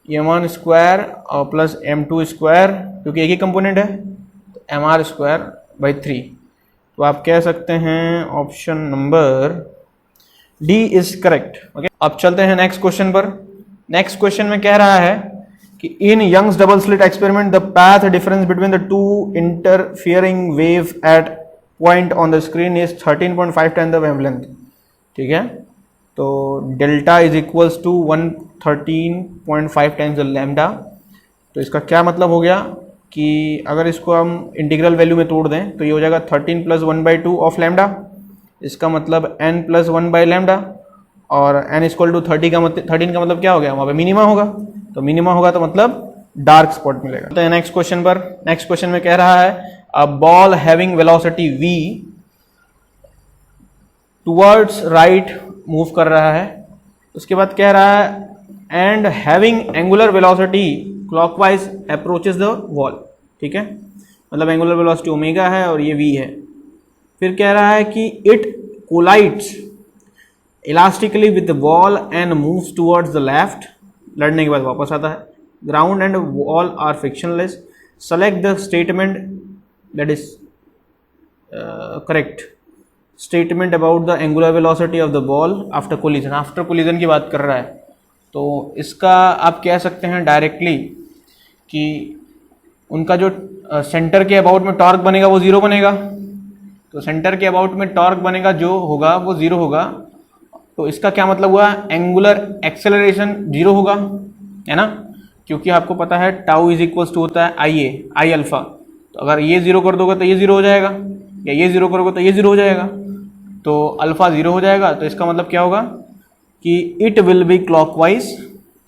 m1 स्क्वायर और प्लस m2 स्क्वायर, क्योंकि एक ही कंपोनेंट है, तो mr स्क्वायर बाई 3। तो आप कह सकते हैं option number D is correct. Okay, अब चलते हैं नेक्स्ट क्वेश्चन पर। नेक्स्ट क्वेश्चन में कह रहा है कि in Young's double slit experiment the path difference between the two interfering wave at point on the screen is 13.5 time the wavelength. ठीक है, तो delta is equals to 113.5 times the lambda. तो इसका क्या मतलब हो गया कि अगर इसको हम इंटीग्रल वैल्यू में तोड़ दें तो ये हो जाएगा 13 प्लस 1/2 ऑफ लैम्डा। इसका मतलब n प्लस 1 बाई लैम्डा, और n इक्वल टू 13 का मतलब क्या हो गया, वहाँ पे मिनिमा होगा। तो मिनिमा होगा तो मतलब डार्क स्पॉट मिलेगा। तो नेक्स्ट क्वेश्चन पर, नेक्स्ट क्वेश्चन में कह रहा है a ball having velocity v towards right move कर रहा है। उसके बाद कह रहा है and having angular velocity clockwise approaches the wall. ठीक है, मतलब एंगुलर वेलोसिटी ओमेगा है और ये v है। फिर कह रहा है कि it collides elastically with the wall and moves towards the left. लड़ने के बाद वापस आता है। Ground and wall are frictionless. Select the statement that is correct statement about the angular velocity of the ball after collision. After collision की बात कर रहा है, तो इसका आप कह सकते हैं डायरेक्टली कि उनका जो सेंटर के अबाउट में टॉर्क बनेगा वो जीरो बनेगा। तो सेंटर के अबाउट में टॉर्क बनेगा जो होगा वो जीरो होगा। तो इसका क्या मतलब हुआ, एंगुलर एक्सेलरेशन जीरो होगा, है ना, क्योंकि आपको पता है टाउ इज इक्वल्स टू होता है आई अल्फा। तो अगर ये जीरो कर दोगे तो ये जीरो हो जाएगा, या ये जीरो करोगे तो ये जीरो हो जाएगा। तो अल्फा जीरो हो जाएगा, तो इसका मतलब क्या होगा कि इट विल बी क्लॉकवाइज।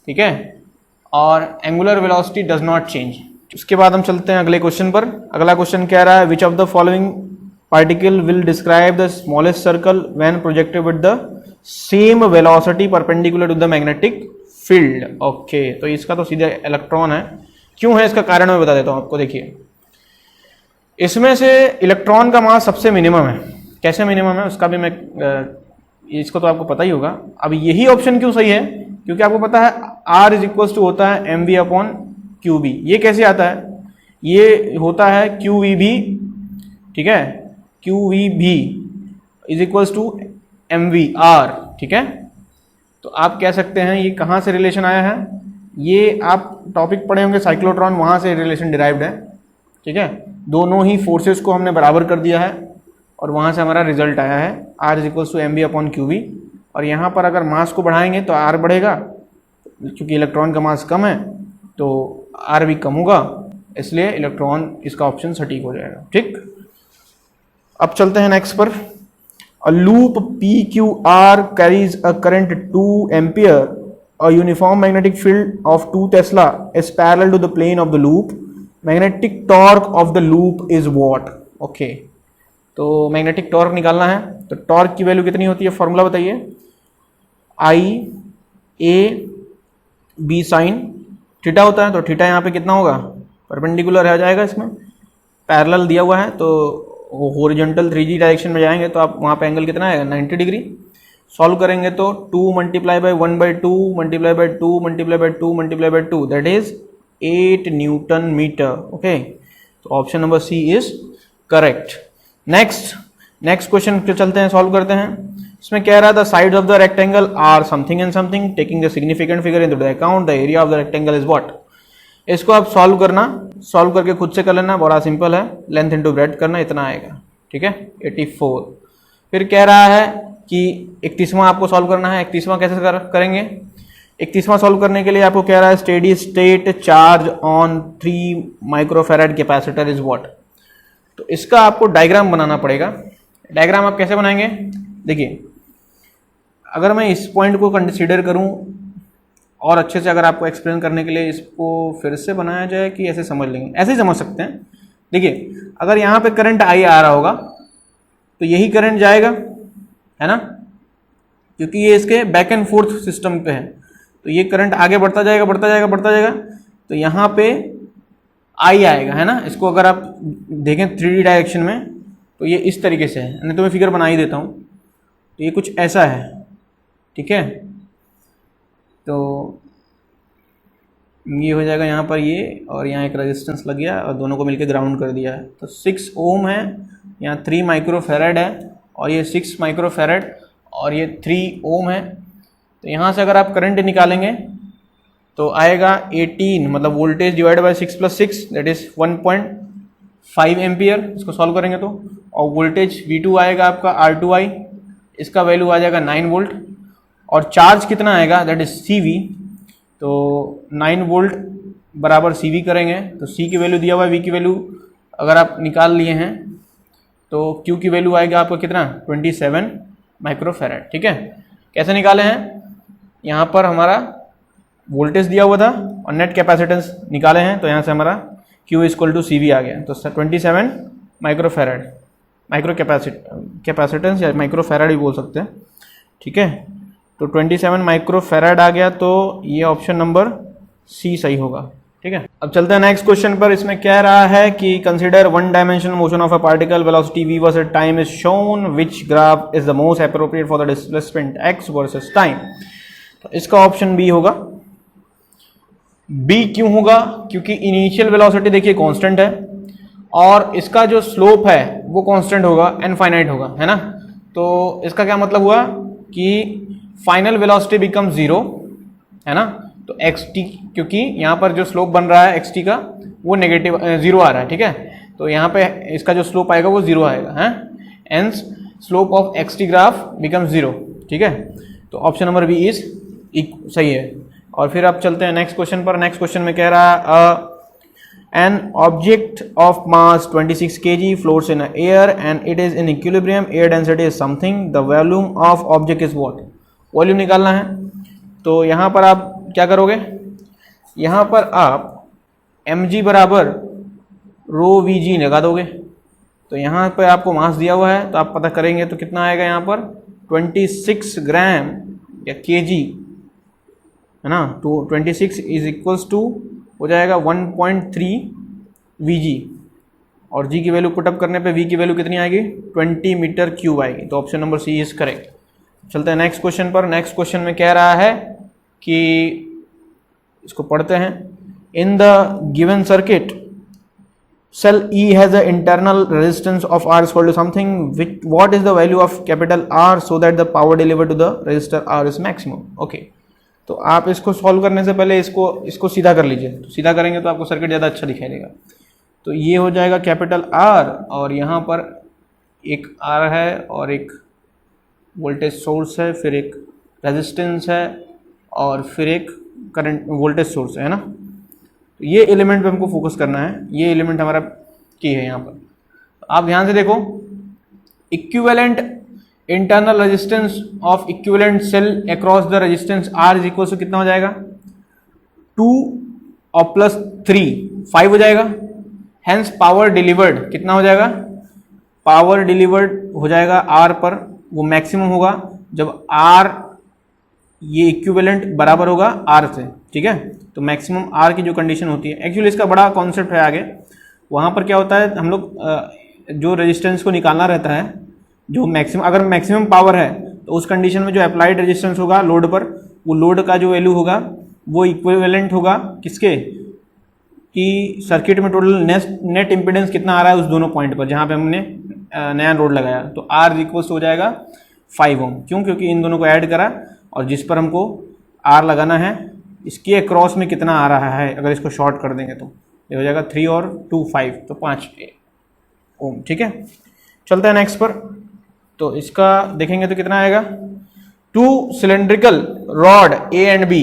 ठीक है, और angular velocity does not change. उसके बाद हम चलते हैं अगले क्वेश्चन पर। अगला क्वेश्चन कह रहा है which of the following particle will describe the smallest circle when projected with the same velocity perpendicular to the magnetic field. Okay, तो इसका तो सीधे इलेक्ट्रॉन है। क्यों है इसका कारण मैं बता देता हूं आपको। देखिए, इसमें से इलेक्ट्रॉन का मास सबसे मिनिमम है। कैसे मिनिमम है उसका भी मैं इसको तो आपको पता ही होगा। अब यही ऑप्शन क्यों सही है, क्योंकि आपको पता है R इज इक्वल्स टू होता है mv अपॉन क्यू बी। ये कैसे आता है, ये होता है क्यू वी भी। ठीक है, क्यू वी भी is equals to M V R. ठीक है, तो आप कह सकते हैं ये कहाँ से रिलेशन आया है, ये आप टॉपिक पढ़े होंगे साइक्लोट्रॉन, वहाँ से रिलेशन डिराइव्ड है। ठीक है, दोनों ही फोर्सेस को हमने बराबर कर दिया है और वहाँ से हमारा रिजल्ट आया है R is equals to M V upon Q V. और यहाँ पर अगर मास को बढ़ाएंगे तो R बढ़ेगा, क्योंकि इलेक्ट्रॉन का मास कम है तो R भी कम होगा, इसलिए इलेक्ट्रॉन इसका ऑप्शन सटीक हो जाएगा। ठीक, अब चलते हैं नेक्स्ट पर। A loop PQR carries a current 2 ampere. A uniform magnetic field of 2 tesla is parallel to the plane of the loop. Magnetic torque of the loop is what. Okay, तो magnetic torque निकालना है, तो torque की value कितनी होती है, formula बताइए। IAB sine theta होता है, तो थीटा यहाँ पे कितना होगा, परपेंडिकुलर आ जाएगा, इसमें पैरेलल दिया हुआ है तो हॉरिजॉन्टल 3G डायरेक्शन में जाएंगे तो आप वहाँ पे एंगल कितना आएगा, 90 डिग्री। सॉल्व करेंगे तो 2 multiply by 1/2 multiply by 2 multiply by 2 multiply by 2 that is 8 newton metre. Okay, तो option number C is correct. Next question पे चलते हैं, सॉल्व करते हैं। इसमें कह रहा था sides of the rectangle are something and something, taking the significant figure into the account, the area of the rectangle is what. इसको आप सॉल्व करके खुद से कर लेना, बड़ा सिंपल है, लेंथ इंटू ब्रेड्थ करना, इतना आएगा। ठीक है, 84। फिर कह रहा है कि 31वां आपको सॉल्व करना है। 31वां कैसे करेंगे, 31वां सॉल्व करने के लिए आपको कह रहा है steady state charge on 3 microfarad capacitor is what. तो इसका आपको डायग्राम बनाना पड़ेगा। डायग्राम आप कैसे बनाएंगे, देखिए, अगर मैं इस पॉइंट को कंसिडर करूं और अच्छे से अगर आपको एक्सप्लेन करने के लिए इसको फिर से बनाया जाए कि ऐसे समझ लेंगे, ऐसे ही समझ सकते हैं। देखिए, अगर यहाँ पे करंट I आ रहा होगा तो यही करंट जाएगा, है ना, क्योंकि ये इसके बैक एंड फोर्थ सिस्टम पे है, तो ये करंट आगे बढ़ता जाएगा बढ़ता जाएगा बढ़ता जाएगा, तो यहाँ पे I आएगा, है ना। इसको अगर आप देखें 3D डायरेक्शन में तो ये इस तरीके से है, नहीं तो मैं फिगर बना ही देता हूँ। तो ये कुछ ऐसा है, ठीक है, तो ये हो जाएगा यहाँ पर ये, और यहाँ एक रेजिस्टेंस लग गया और दोनों को मिलकर ग्राउंड कर दिया है। तो 6 ओम है, यहाँ 3 माइक्रोफैरड है और ये 6 माइक्रोफैरड, और ये 3 ओम है। तो यहाँ से अगर आप करंट निकालेंगे तो आएगा 18, मतलब voltage divide by 6 + 6 that is 1.5 ampere, इसको सॉल्व करेंगे तो। और वोल्टेज V2 आएगा आपका R2I, इसका वैल्यू आ जाएगा 9 वोल्ट। और चार्ज कितना आएगा दैट इज CV, तो 9 वोल्ट बराबर CV करेंगे तो C की वैल्यू दिया हुआ है, V की वैल्यू अगर आप निकाल लिए हैं तो Q की वैल्यू आएगा आपका कितना 27 माइक्रोफैराड। ठीक है, कैसे निकाले हैं, यहाँ पर हमारा वोल्टेज दिया हुआ था और नेट कैपेसिटेंस निकाले हैं, तो यहाँ से हमारा Q = CV आ गया। तो 27 माइक्रोफैराड, माइक्रो कैपेसिटेंस या माइक्रोफैराड भी बोल सकते हैं। ठीक है, तो 27 माइक्रोफैराड आ गया, तो ये ऑप्शन नंबर C सही होगा। ठीक है, अब चलते हैं नेक्स्ट क्वेश्चन पर। इसमें कह रहा है कि consider one dimensional motion of a particle, velocity v versus time is shown, which graph is the most appropriate for the displacement x versus time. तो इसका ऑप्शन बी होगा। बी क्यों होगा, क्योंकि इनिशियल वेलोसिटी देखिए कांस्टेंट है और इसका जो स्लोप है वो कांस्टेंट होगा, इनफाइनाइट होगा, है ना। तो इसका क्या मतलब हुआ कि फाइनल वेलोसिटी बिकम 0, है ना। तो xt, क्योंकि यहाँ पर जो स्लोप बन रहा है xt का वो नेगेटिव 0 आ रहा है। ठीक है, तो यहाँ पे इसका जो स्लोप आएगा वो 0 आएगा, है। Hence slope of xt graph become 0। ठीक है, तो ऑप्शन नंबर बी इज सही है। और फिर आप चलते हैं नेक्स्ट क्वेश्चन पर। नेक्स्ट क्वेश्चन में कह रहा है an object of mass 26 kg floats in air and it is in equilibrium, air density is something, the volume of object is what. Volume निकालना है, तो यहाँ पर आप क्या करोगे, यहाँ पर आप mg बराबर ρVg लगा दोगे। तो यहाँ पर आपको मास दिया हुआ है तो आप पता करेंगे तो कितना आएगा, यहाँ पर 26 ग्राम या kg, है ना। तो 26 = हो जाएगा 1.3 Vg, और g की वैल्यू पुटअप करने पे v की वैल्यू कितनी आएगी 20 मीटर क्यूब आएगी। तो option number C is correct. चलते हैं नेक्स्ट क्वेश्चन पर। नेक्स्ट क्वेश्चन में कह रहा है कि इसको पढ़ते हैं। In the given circuit cell E has an internal resistance of R is equal to something, which what is the value of capital R so that the power delivered to the resistor R is maximum। okay, तो आप इसको solve करने से पहले इसको सीधा कर लीजिए। तो सीधा करेंगे तो आपको सर्किट ज़्यादा अच्छा दिखाई देगा। तो ये हो जाएगा कैपिटल R, और यहाँ पर एक R है और एक वोल्टेज सोर्स है, फिर एक रेजिस्टेंस है और फिर एक करंट वोल्टेज सोर्स है ना। तो ये एलिमेंट पे हमको फोकस करना है, ये एलिमेंट हमारा की है यहाँ पर। आप ध्यान से देखो, equivalent internal resistance of equivalent cell across the resistance R is equal to कितना हो जाएगा 2 और +3 5 हो जाएगा। हेंस पावर डिलीवर्ड कितना हो जाएगा, पावर डिलीवर्ड हो जाएगा R पर वो मैक्सिमम होगा जब R ये इक्विवेलेंट बराबर होगा R से। ठीक है, तो मैक्सिमम R की जो कंडीशन होती है, एक्चुअली इसका बड़ा कॉन्सेप्ट है आगे। वहाँ पर क्या होता है, हम लोग जो रेजिस्टेंस को निकालना रहता है, जो मैक्सिमम अगर मैक्सिमम पावर है तो उस कंडीशन में जो अप्लाइड रेजिस्टेंस होगा लोड पर, वो लोड का जो वैल्यू होगा वो इक्विवेलेंट होगा किसके, कि सर्किट में टोटल नेट इम्पीडेंस कितना आ रहा है उस दोनों पॉइंट पर जहाँ पे हमने नया लोड लगाया। तो R इक्वल्स हो जाएगा 5 ओम। क्यों, क्योंकि इन दोनों को ऐड करा और जिस पर हमको R लगाना है इसके अक्रॉस में कितना आ रहा है, अगर इसको शॉर्ट कर देंगे तो ये हो जाएगा 3 और 2 5, तो 5 ओम। ठीक है, चलते हैं नेक्स्ट पर। तो इसका देखेंगे तो कितना आएगा, 2 cylindrical rod A and B,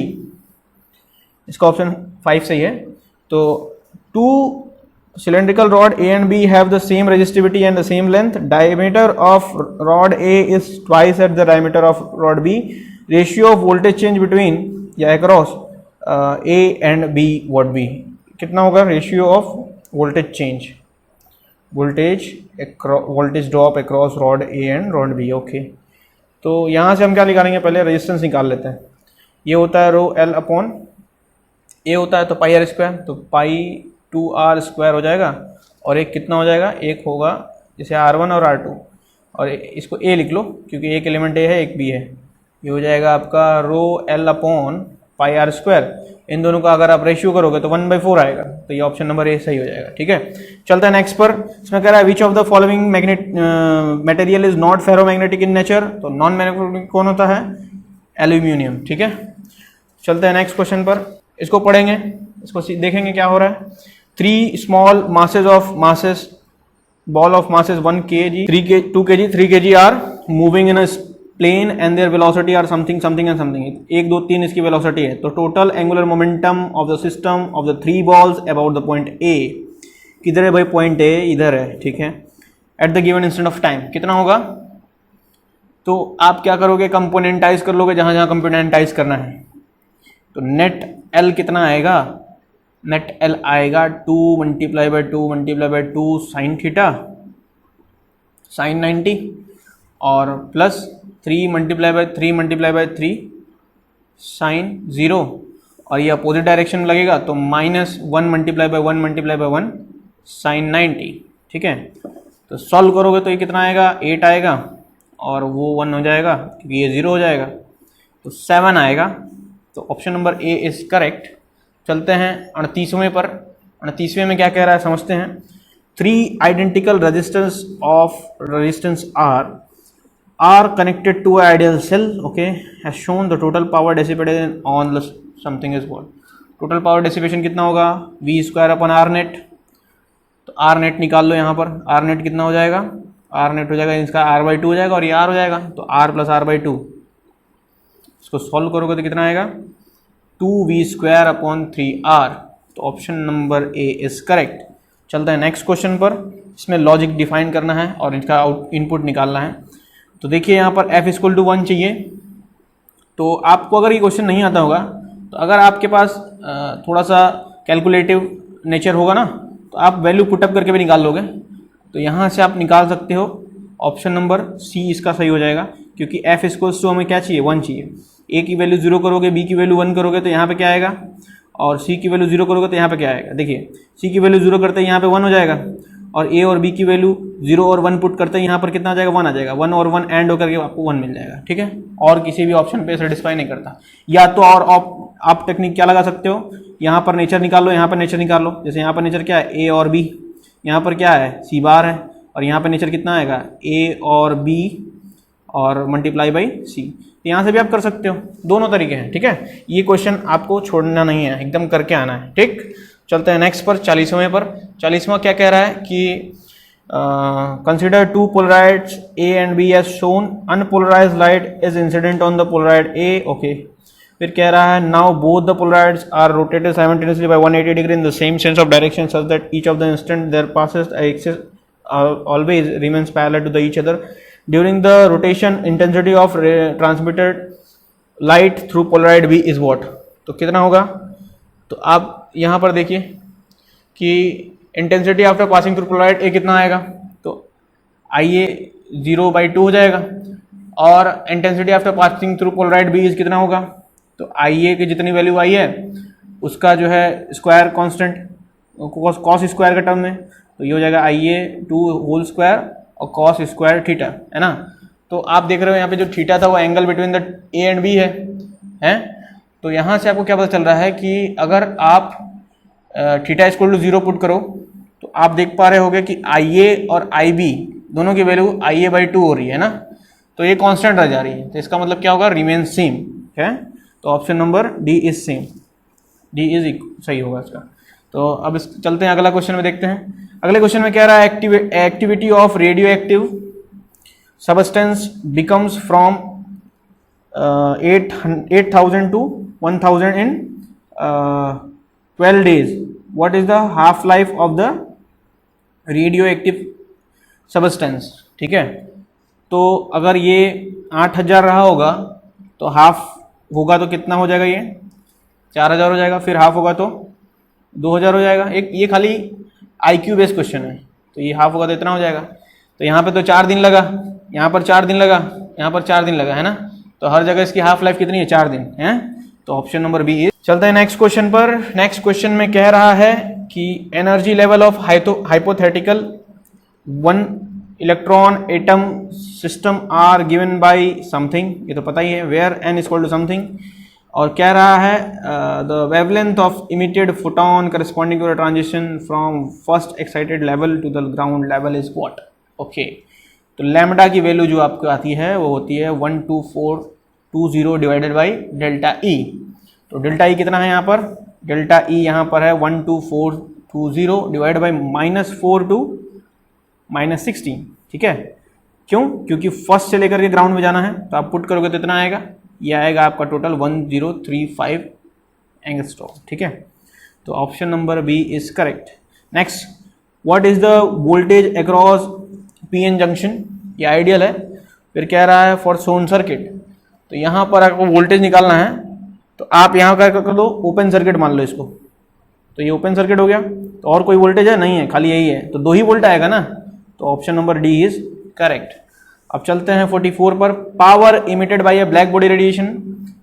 इसका ऑप्शन 5 सही है। तो 2 cylindrical rod A and B have the same resistivity and the same length. Diameter of rod A is twice at the diameter of rod B. Ratio of voltage change between या across A and B what B, कितना होगा ratio of voltage change, voltage drop across rod A and rod B। Okay, तो यहाँ से हम क्या निकालेंगे, पहले रेजिस्टेंस निकाल लेते हैं। ये होता है रो L अपॉन A होता है तो पाई R स्क्वायर, तो पाई 2R स्क्वायर हो जाएगा, और एक कितना हो जाएगा, एक होगा जैसे R1 और R2, और इसको A लिख लो क्योंकि एक एलिमेंट A है एक B है। ये हो जाएगा आपका rho L upon pi R square, इन दोनों का अगर आप रेशियो करोगे तो 1/4 आएगा, तो ये ऑप्शन नंबर ए सही हो जाएगा। ठीक है, चलता है नेक्स्ट पर। इसमें कह रहा है which of the following material is not ferromagnetic in nature, तो नॉन मैग्नेटिक कौन होता है, एल्यूमिनियम। ठीक है, चलते हैं नेक्स्ट क्वेश्चन पर, इसको पढ़ेंगे, इसको देखेंगे क्या हो रहा है। 3 small masses of masses, ball of masses 1 kg, 2 kg, 3 kg are moving in a plane and their velocity are something something and something, 1 2 3 इसकी वेलोसिटी है। तो total angular momentum of the system of the 3 balls about the point A, किधर है भाई point A, इधर है। ठीक है, at the given instant of time कितना होगा, तो आप क्या करोगे, कंपोनेंटाइज कर लोगे जहां जहां कंपोनेंटाइज करना है। तो नेट एल कितना आएगा, नेट एल आएगा 2 × 2 साइन थीटा साइन 90 और प्लस 3 × 3 साइन 0, और ये अपोजिट डायरेक्शन में लगेगा तो -1 × 1 साइन 90। ठीक है, तो सॉल्व करोगे तो ये कितना आएगा, 8 आएगा और वो 1 हो जाएगा क्योंकि ये 0 हो जाएगा, तो 7 आएगा। तो option number A is correct. चलते हैं 38वें पर। 38वें में क्या कह रहा है समझते हैं। 3 identical resistance are connected to an ideal cell, okay, has shown the total power dissipated on the something is what, total power dissipation कितना होगा, V² r net। तो r net निकाल लो यहाँ पर, r net कितना हो जाएगा, r net हो जाएगा इसका r/2 हो जाएगा और ये r हो जाएगा, तो r + r/2, इसको सॉल्व करोगे तो कितना आएगा, 2V² 3r। तो option number A is correct. चलता है नेक्स्ट क्वेश्चन पर, इसमें लॉजिक डिफाइन करना है और इसका इनपुट निकालना है। तो देखिए यहाँ पर f = 1 चाहिए। तो आपको अगर ये क्वेश्चन नहीं आता होगा, तो अगर आपके पास थोड़ा सा कैलकुलेटिव नेचर होगा ना, तो आप वैल्यू पुटअप करके भी निकाल लोगे। तो यहाँ से आप निकाल सकते हो, ऑप्शन नंबर सी इसका सही हो जाएगा, क्योंकि f = हमें क्या चाहिए, 1 चाहिए। a की वैल्यू 0 करोगे, b की वैल्यू 1 करोगे तो यहाँ पे क्या आएगा, और c की वैल्यू 0 करोगे तो यहाँ पे क्या आएगा। देखिए c की वैल्यू 0 करते हैं यहाँ पे 1 हो जाएगा, और a और b की वैल्यू 0 और 1 पुट करते हैं यहाँ पर कितना आ जाएगा, 1 आ जाएगा। 1 और 1 एंड होकर के आपको 1 मिल जाएगा। ठीक है, और किसी भी ऑप्शन पे सेटिस्फाई नहीं करता। या तो और आप टेक्निक क्या लगा सकते हो, यहाँ पर नेचर निकाल लो, यहाँ पर नेचर निकाल लो। जैसे यहाँ पर नेचर क्या है, a और b, यहाँ पर क्या है c है, और यहाँ पर नेचर कितना आएगा, a और b और ×c। यहाँ से भी आप कर सकते हो, दोनों तरीके हैं। ठीक है, ये क्वेश्चन आपको छोड़ना नहीं है, एकदम करके आना है। ठीक, चलते हैं नेक्स्ट पर, 40वें पर। 40वां क्या कह रहा है कि consider 2 पोलराइड्स A and B as shown, unpolarized light is incident on the polaroid A, okay. फिर कह रहा है now both the polarides are rotated simultaneously by 180 degree in the same sense of direction such that each of the instant there passes axis always remains parallel to the each other. During the rotation intensity of transmitted light through polaroid B is what, तो कितना होगा। तो आप यहाँ पर देखिए कि intensity after passing through polaroid A कितना आएगा, तो IA 0/2 हो जाएगा, और intensity after passing through polaroid B is कितना होगा, तो IA की जितनी वैल्यू आई है उसका जो है स्क्वायर कांस्टेंट कॉस स्क्वायर का टर्म में, तो ये हो जाएगा IA2² और कॉस स्क्वायर थीटा, है ना। तो आप देख रहे हो यहाँ पे जो थीटा था वो angle between the A and B है। तो यहाँ से आपको क्या पता चल रहा है कि अगर आप थीटा = 0 पुट करो तो आप देख पा रहे होगे कि IA और IB दोनों की वैल्यू IA/2 हो रही है ना, तो ये कांस्टेंट रह जा रही है। तो इसका मतलब क्या होगा, रिमेन सेम है। तो option number D is same, D is सही होगा इसका। तो अब चलते हैं अगला क्वेश्चन में, देखते हैं अगले क्वेश्चन में क्या रहा है। Activity of radio active substance becomes from 8,000 to 1,000 in 12 days. What is the half life of the radioactive substance? ठीक है, तो अगर ये 8,000 रहा होगा तो हाफ होगा तो कितना हो जाएगा, ये 4,000 हो जाएगा, फिर हाफ होगा तो 2,000 हो जाएगा। एक ये खाली IQ बेस्ड क्वेश्चन है, तो ये हाफ होगा तो इतना हो जाएगा। तो यहाँ पे तो 4 दिन लगा, यहाँ पर 4 दिन लगा, यहाँ पर 4 दिन लगा, है ना। तो हर जगह इसकी हाफ लाइफ कितनी है, 4 दिन है। तो ऑप्शन नंबर बी इज। चलते हैं नेक्स्ट क्वेश्चन पर। नेक्स्ट क्वेश्चन में कह रहा है कि energy level of hypothetical 1 electron atom system are given by something, ये तो पता ही है, वेयर n = समथिंग, और कह रहा है the wavelength of emitted photon corresponding to the transition from first excited level to the ground level is what. Okay, तो lambda की वैल्यू जो आपको आती है वो होती है 12420 डिवाइडेड बाई डेल्टा ई। तो डेल्टा ई कितना है यहाँ पर, डेल्टा ई यहाँ पर है 12420 डिवाइड बाई -4 to -16। ठीक है, क्यों, क्योंकि फर्स्ट से लेकर के ग्राउंड में जाना है, तो आप पुट करोगे तो इतना आएगा, ये आएगा आपका टोटल 1035 एंगस्ट्रॉम। ठीक है, तो option number B is correct. Next, what is the voltage across PN junction, ये आइडियल है। फिर कह रहा है फॉर शोन सर्किट, तो यहाँ पर आपको वोल्टेज निकालना है, तो आप यहाँ कर दो ओपन सर्किट मान लो इसको, तो ये ओपन सर्किट हो गया, तो और कोई वोल्टेज है नहीं है, खाली यही है, तो 2 ही वोल्ट आएगा ना, तो option number D is correct. अब चलते हैं 44 पर, power emitted by a black body radiation,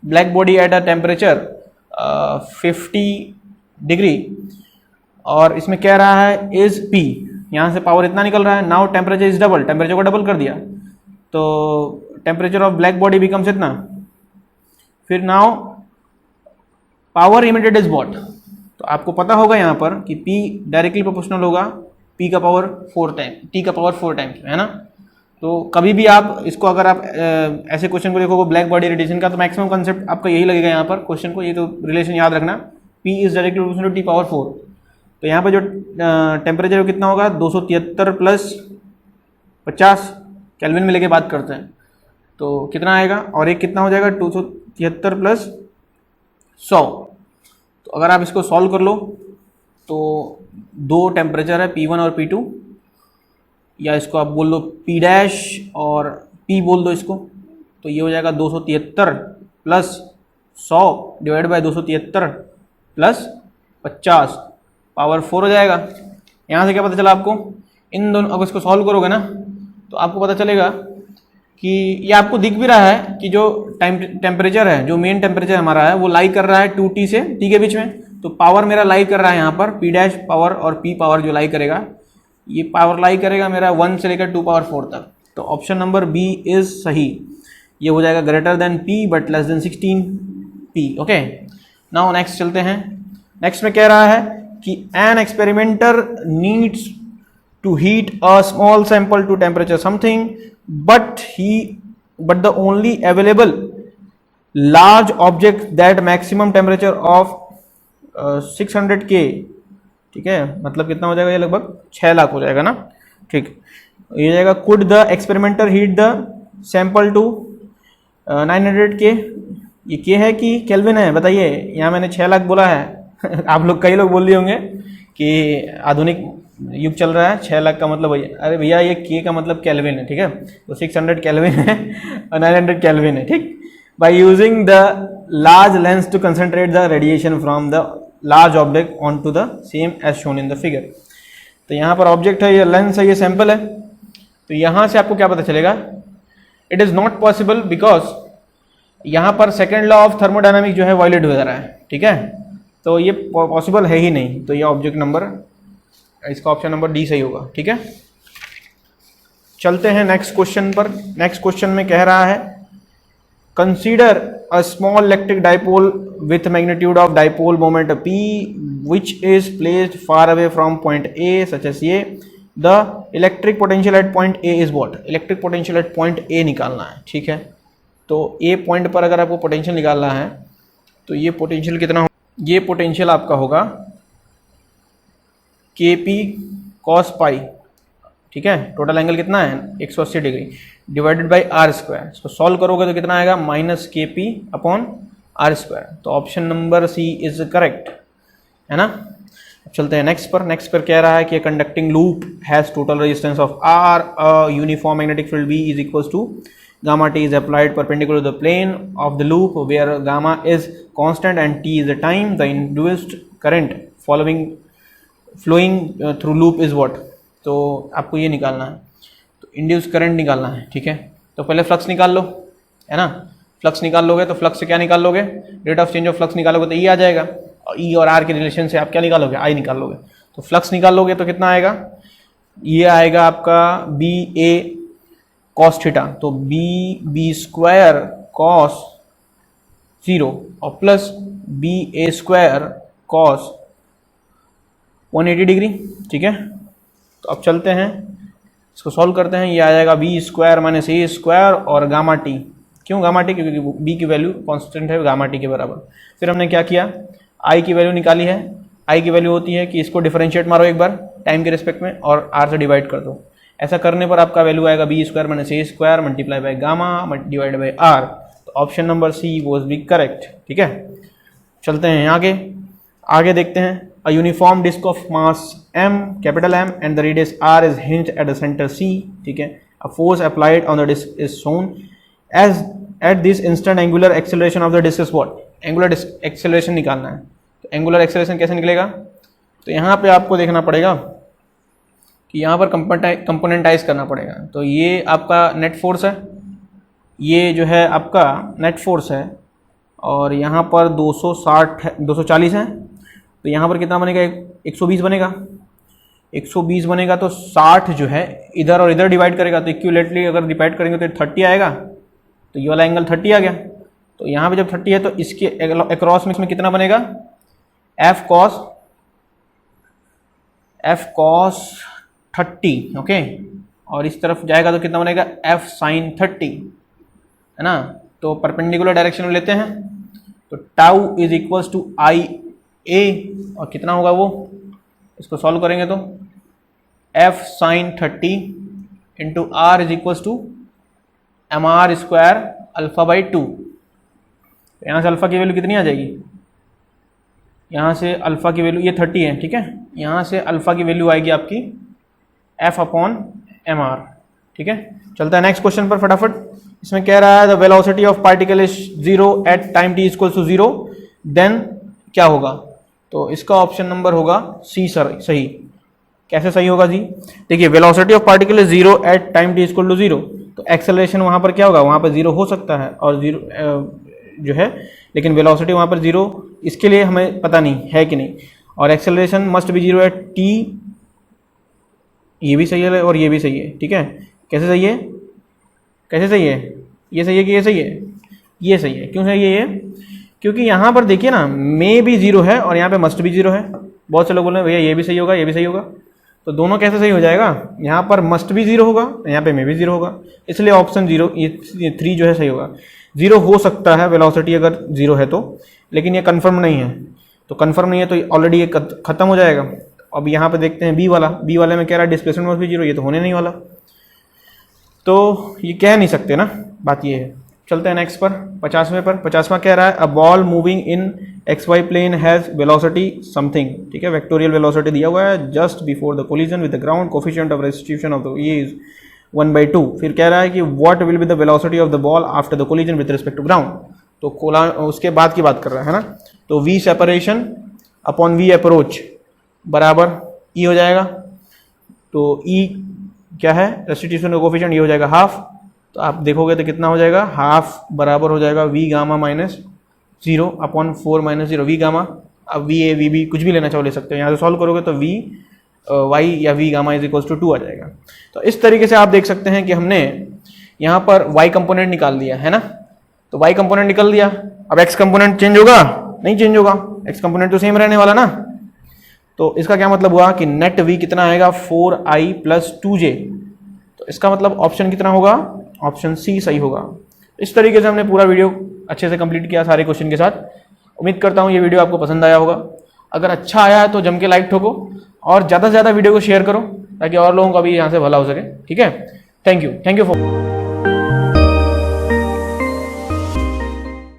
black body at a temperature 50 degree, और इसमें कह रहा है इज पी, यहाँ से पावर इतना निकल रहा है, now temperature is double, temperature को डबल कर दिया, तो temperature of black body becomes इतना, फिर now power emitted is what, तो आपको पता होगा यहाँ पर कि P डायरेक्टली प्रोपोर्शनल होगा P का पावर 4 टाइम, T का पावर 4 टाइम, है ना। तो कभी भी आप इसको अगर आप ऐसे क्वेश्चन को देखोगे ब्लैक बॉडी रेडिएशन का, तो मैक्सिमम कंसेप्ट आपका यही लगेगा यहाँ पर क्वेश्चन को, ये तो रिलेशन याद रखना, P is directly proportional to T power 4। तो यहाँ पर जो टेम्परेचर कितना होगा 273 प्लस 50 केल्विन में लेके बात करते हैं, तो कितना आएगा, और एक कितना हो जाएगा 273 प्लस 100। तो अगर आप इसको सॉल्व कर लो तो 2 टेम्परेचर है P1 और P2, या इसको आप बोल दो P डैश और P बोल दो इसको, तो ये हो जाएगा 273 plus 100 divide by 273 plus 50 power 4 हो जाएगा। यहाँ से क्या पता चला आपको, इन दोनों अगर इसको सॉल्व करोगे ना तो आपको पता चलेगा कि ये आपको दिख भी रहा है कि जो टेम्परेचर है, जो मेन टेम्परेचर हमारा है वो लाई कर रहा है 2T से T के बीच में, तो पावर मेरा लाई कर रहा है यहाँ पर P डैश पावर और P पावर जो लाई करेगा, ये पावर लाई करेगा मेरा 1 से लेकर 2 पावर 4 तक। तो ऑप्शन नंबर बी इज सही, ये हो जाएगा greater than P but less than 16P। Okay, now next चलते हैं। नेक्स्ट में कह रहा है कि an experimenter needs to heat a small sample to temperature something, but the only available large object that maximum temperature of 600 K, ठीक है, मतलब कितना हो जाएगा, ये लगभग 6 लाख हो जाएगा ना। ठीक, ये जाएगा could the experimenter heat the sample to 900 K, ये K है कि केल्विन है, बताइए। यहाँ मैंने 6 लाख बोला है आप लोग कई लोग बोल रहे होंगे कि आधुनिक युग चल रहा है, 6 लाख का मतलब भैया, अरे भैया ये K का मतलब केल्विन है, ठीक है, तो 600 केल्विन है और 900 केल्विन है। ठीक, by using the large lens to concentrate the radiation from the large object on to the same as shown in the figure. तो यहाँ पर ऑब्जेक्ट है, ये लेंस है, ये सैंपल है, तो यहाँ से आपको क्या पता चलेगा, it is not possible because यहाँ पर सेकेंड लॉ ऑफ थर्मोडायनामिक जो है वायलेट हो जा रहा है। ठीक है, तो ये पॉसिबल है ही नहीं, तो ये ऑब्जेक्ट नंबर, इसका ऑप्शन नंबर डी सही होगा। ठीक है, चलते हैं नेक्स्ट क्वेश्चन पर। नेक्स्ट क्वेश्चन में कह रहा है consider a small electric dipole with magnitude of dipole moment P which is placed far away from point A such as ये, the electric potential at point A is what, electric potential at point A निकालना है। ठीक है, तो A point पर अगर आपको potential निकालना है तो ये पोटेंशियल कितना हो, ये पोटेंशियल आपका होगा KP cos पाई, ठीक है, टोटल एंगल कितना है 180 degree divided by R square. इसको सॉल्व करोगे तो कितना आएगा -KP अपॉन आर स्क्वायर। तो option number C is correct, है ना। अब चलते हैं नेक्स्ट पर। नेक्स्ट पर कह रहा है कि conducting loop has total resistance of R, a uniform magnetic field B is equals to gamma t is applied perpendicular to the plane of the loop where gamma is constant and t is the time. The induced current flowing through loop is what, तो आपको ये निकालना है, तो induce current निकालना है। ठीक है, तो पहले फ्लक्स निकाल लो, है ना। फ्लक्स निकाल लोगे तो फ्लक्स से क्या निकाल लोगे, rate of change of flux निकालोगे तो ई आ जाएगा, और ई और आर के रिलेशन से आप क्या निकालोगे, आई निकाल लोगे। तो फ्लक्स निकाल लोगे तो कितना आएगा, ये आएगा आपका बी ए कॉस थीटा, तो बी स्क्वायर कॉस 0 और प्लस बी ए स्क्वायर कॉस 180 डिग्री। ठीक है, तो अब चलते हैं इसको सॉल्व करते हैं। ये आ जाएगा B square minus A square और गामा टी। क्यों गामा टी? क्योंकि बी की वैल्यू कांस्टेंट है गामा टी के बराबर। फिर हमने क्या किया, आई की वैल्यू निकाली है। आई की वैल्यू होती है कि इसको डिफरेंशिएट मारो एक बार टाइम के रिस्पेक्ट में और आर से डिवाइड कर दो। ऐसा करने पर आपका वैल्यू आएगा B square minus A square multiply by gamma divide by R. तो option number C was B correct. ठीक है, चलते हैं आगे। आगे देखते हैं। A uniform disc of mass m capital M and the radius r is hinged at the centre C। ठीक है, a force applied on the disc is shown as at this instant angular acceleration of the disc is what? Angular acceleration निकालना है। तो angular acceleration कैसे निकलेगा? तो यहाँ पे आपको देखना पड़ेगा कि यहाँ पर कंपोनेंटाइज करना पड़ेगा। तो ये आपका नेट फोर्स है, ये जो है आपका नेट फोर्स है, और यहाँ पर 240 है। तो यहाँ पर कितना बनेगा? 120 बनेगा। 120 बनेगा तो 60 जो है इधर और इधर डिवाइड करेगा, तो इक्विवेलेंटली अगर डिवाइड करेंगे तो 30 आएगा। तो ये वाला एंगल 30 आ गया। तो यहाँ पे जब 30 है तो इसके अक्रॉस में कितना बनेगा? F cos 30। ओके, और इस तरफ जाएगा तो कितना बनेगा? एफ साइन 30, है ना। तो परपेंडिकुलर डायरेक्शन में लेते हैं तो tau is equals to I A, और कितना होगा वो? इसको सॉल्व करेंगे तो F sine 30 into R is equals to M R square alpha by 2। तो यहाँ से अल्फा की वैल्यू कितनी आ जाएगी? यहाँ से अल्फा की वैल्यू ये 30 है। ठीक है, यहाँ से अल्फा की वैल्यू आएगी आपकी एफ अपॉन एम आर। ठीक है, चलता है नेक्स्ट क्वेश्चन पर फटाफट। इसमें कह रहा है the velocity of particle is 0 at time T equals to 0, then क्या होगा? तो इसका ऑप्शन नंबर होगा सी सर सही। कैसे सही होगा जी? देखिए, velocity of particle is 0 at time T equal to 0, तो एक्सेलरेशन वहाँ पर क्या होगा? वहाँ पर 0 हो सकता है और 0 जो है, लेकिन वेलोसिटी वहाँ पर 0 इसके लिए हमें पता नहीं है कि नहीं। और acceleration must be 0 at T, ये भी सही है और ये भी सही है। ठीक है, कैसे सही है? कैसे सही है? ये सही है कि ये सही है? ये सही है। क्यों सही है ये? क्योंकि यहाँ पर देखिए ना, मे भी 0 है और यहाँ पे मस्ट भी 0 है। बहुत से लोग बोल रहे हैं भैया ये भी सही होगा ये भी सही होगा, तो दोनों कैसे सही हो जाएगा? यहाँ पर मस्ट भी 0 होगा, यहाँ पे मे भी 0 होगा, इसलिए ऑप्शन 0 ये 3 जो है सही होगा। 0 हो सकता है वेलोसिटी अगर 0 है तो, लेकिन ये कंफर्म नहीं है। तो कंफर्म नहीं है तो ऑलरेडी ये खत्म हो जाएगा। अब यहाँ पे देखते हैं बी वाले में कह रहा है डिस्प्लेसमेंट मस्ट बी 0, ये तो होने नहीं वाला, तो ये कह नहीं सकते ना, बात ये है। चलते हैं नेक्स्ट पर 50वें पर। 50वां कह रहा है a ball moving in X Y plane has velocity something. ठीक है, वेक्टोरियल वेलोसिटी दिया हुआ है just before the collision with the ground, coefficient of restitution of the ये इज 1/2। फिर कह रहा है कि what will be the velocity of the ball after the collision with respect to ground. तो उसके बाद की बात कर रहा है ना, तो V separation upon V approach बराबर ई हो जाएगा। तो ई क्या है? रेस्टिट्यूशन का कोफिशिएंट, ये हो जाएगा हाफ। तो आप देखोगे तो कितना हो जाएगा? हाफ बराबर हो जाएगा V gamma minus 0 upon 4 minus 0 V gamma. अब वी ए वी बी कुछ भी लेना चाहो ले सकते हो। यहाँ से सॉल्व करोगे तो वी वाई या V gamma is equals to 2 आ जाएगा। तो इस तरीके से आप देख सकते हैं कि हमने यहाँ पर वाई कंपोनेंट निकाल दिया है ना। तो वाई कंपोनेंट निकल दिया, अब एक्स कंपोनेंट चेंज होगा? नहीं चेंज होगा, एक्स कंपोनेंट तो सेम रहने वाला ना। तो इसका क्या मतलब हुआ कि नेट वी कितना आएगा? 4i plus 2j। तो इसका मतलब ऑप्शन कितना होगा? ऑप्शन सी सही होगा। इस तरीके से हमने पूरा वीडियो अच्छे से कंप्लीट किया सारे क्वेश्चन के साथ। उम्मीद करता हूँ ये वीडियो आपको पसंद आया होगा। अगर अच्छा आया है तो जम के लाइक ठोको और ज़्यादा से ज़्यादा वीडियो को शेयर करो ताकि और लोगों का भी यहाँ से भला हो सके। ठीक है, थैंक यू फॉर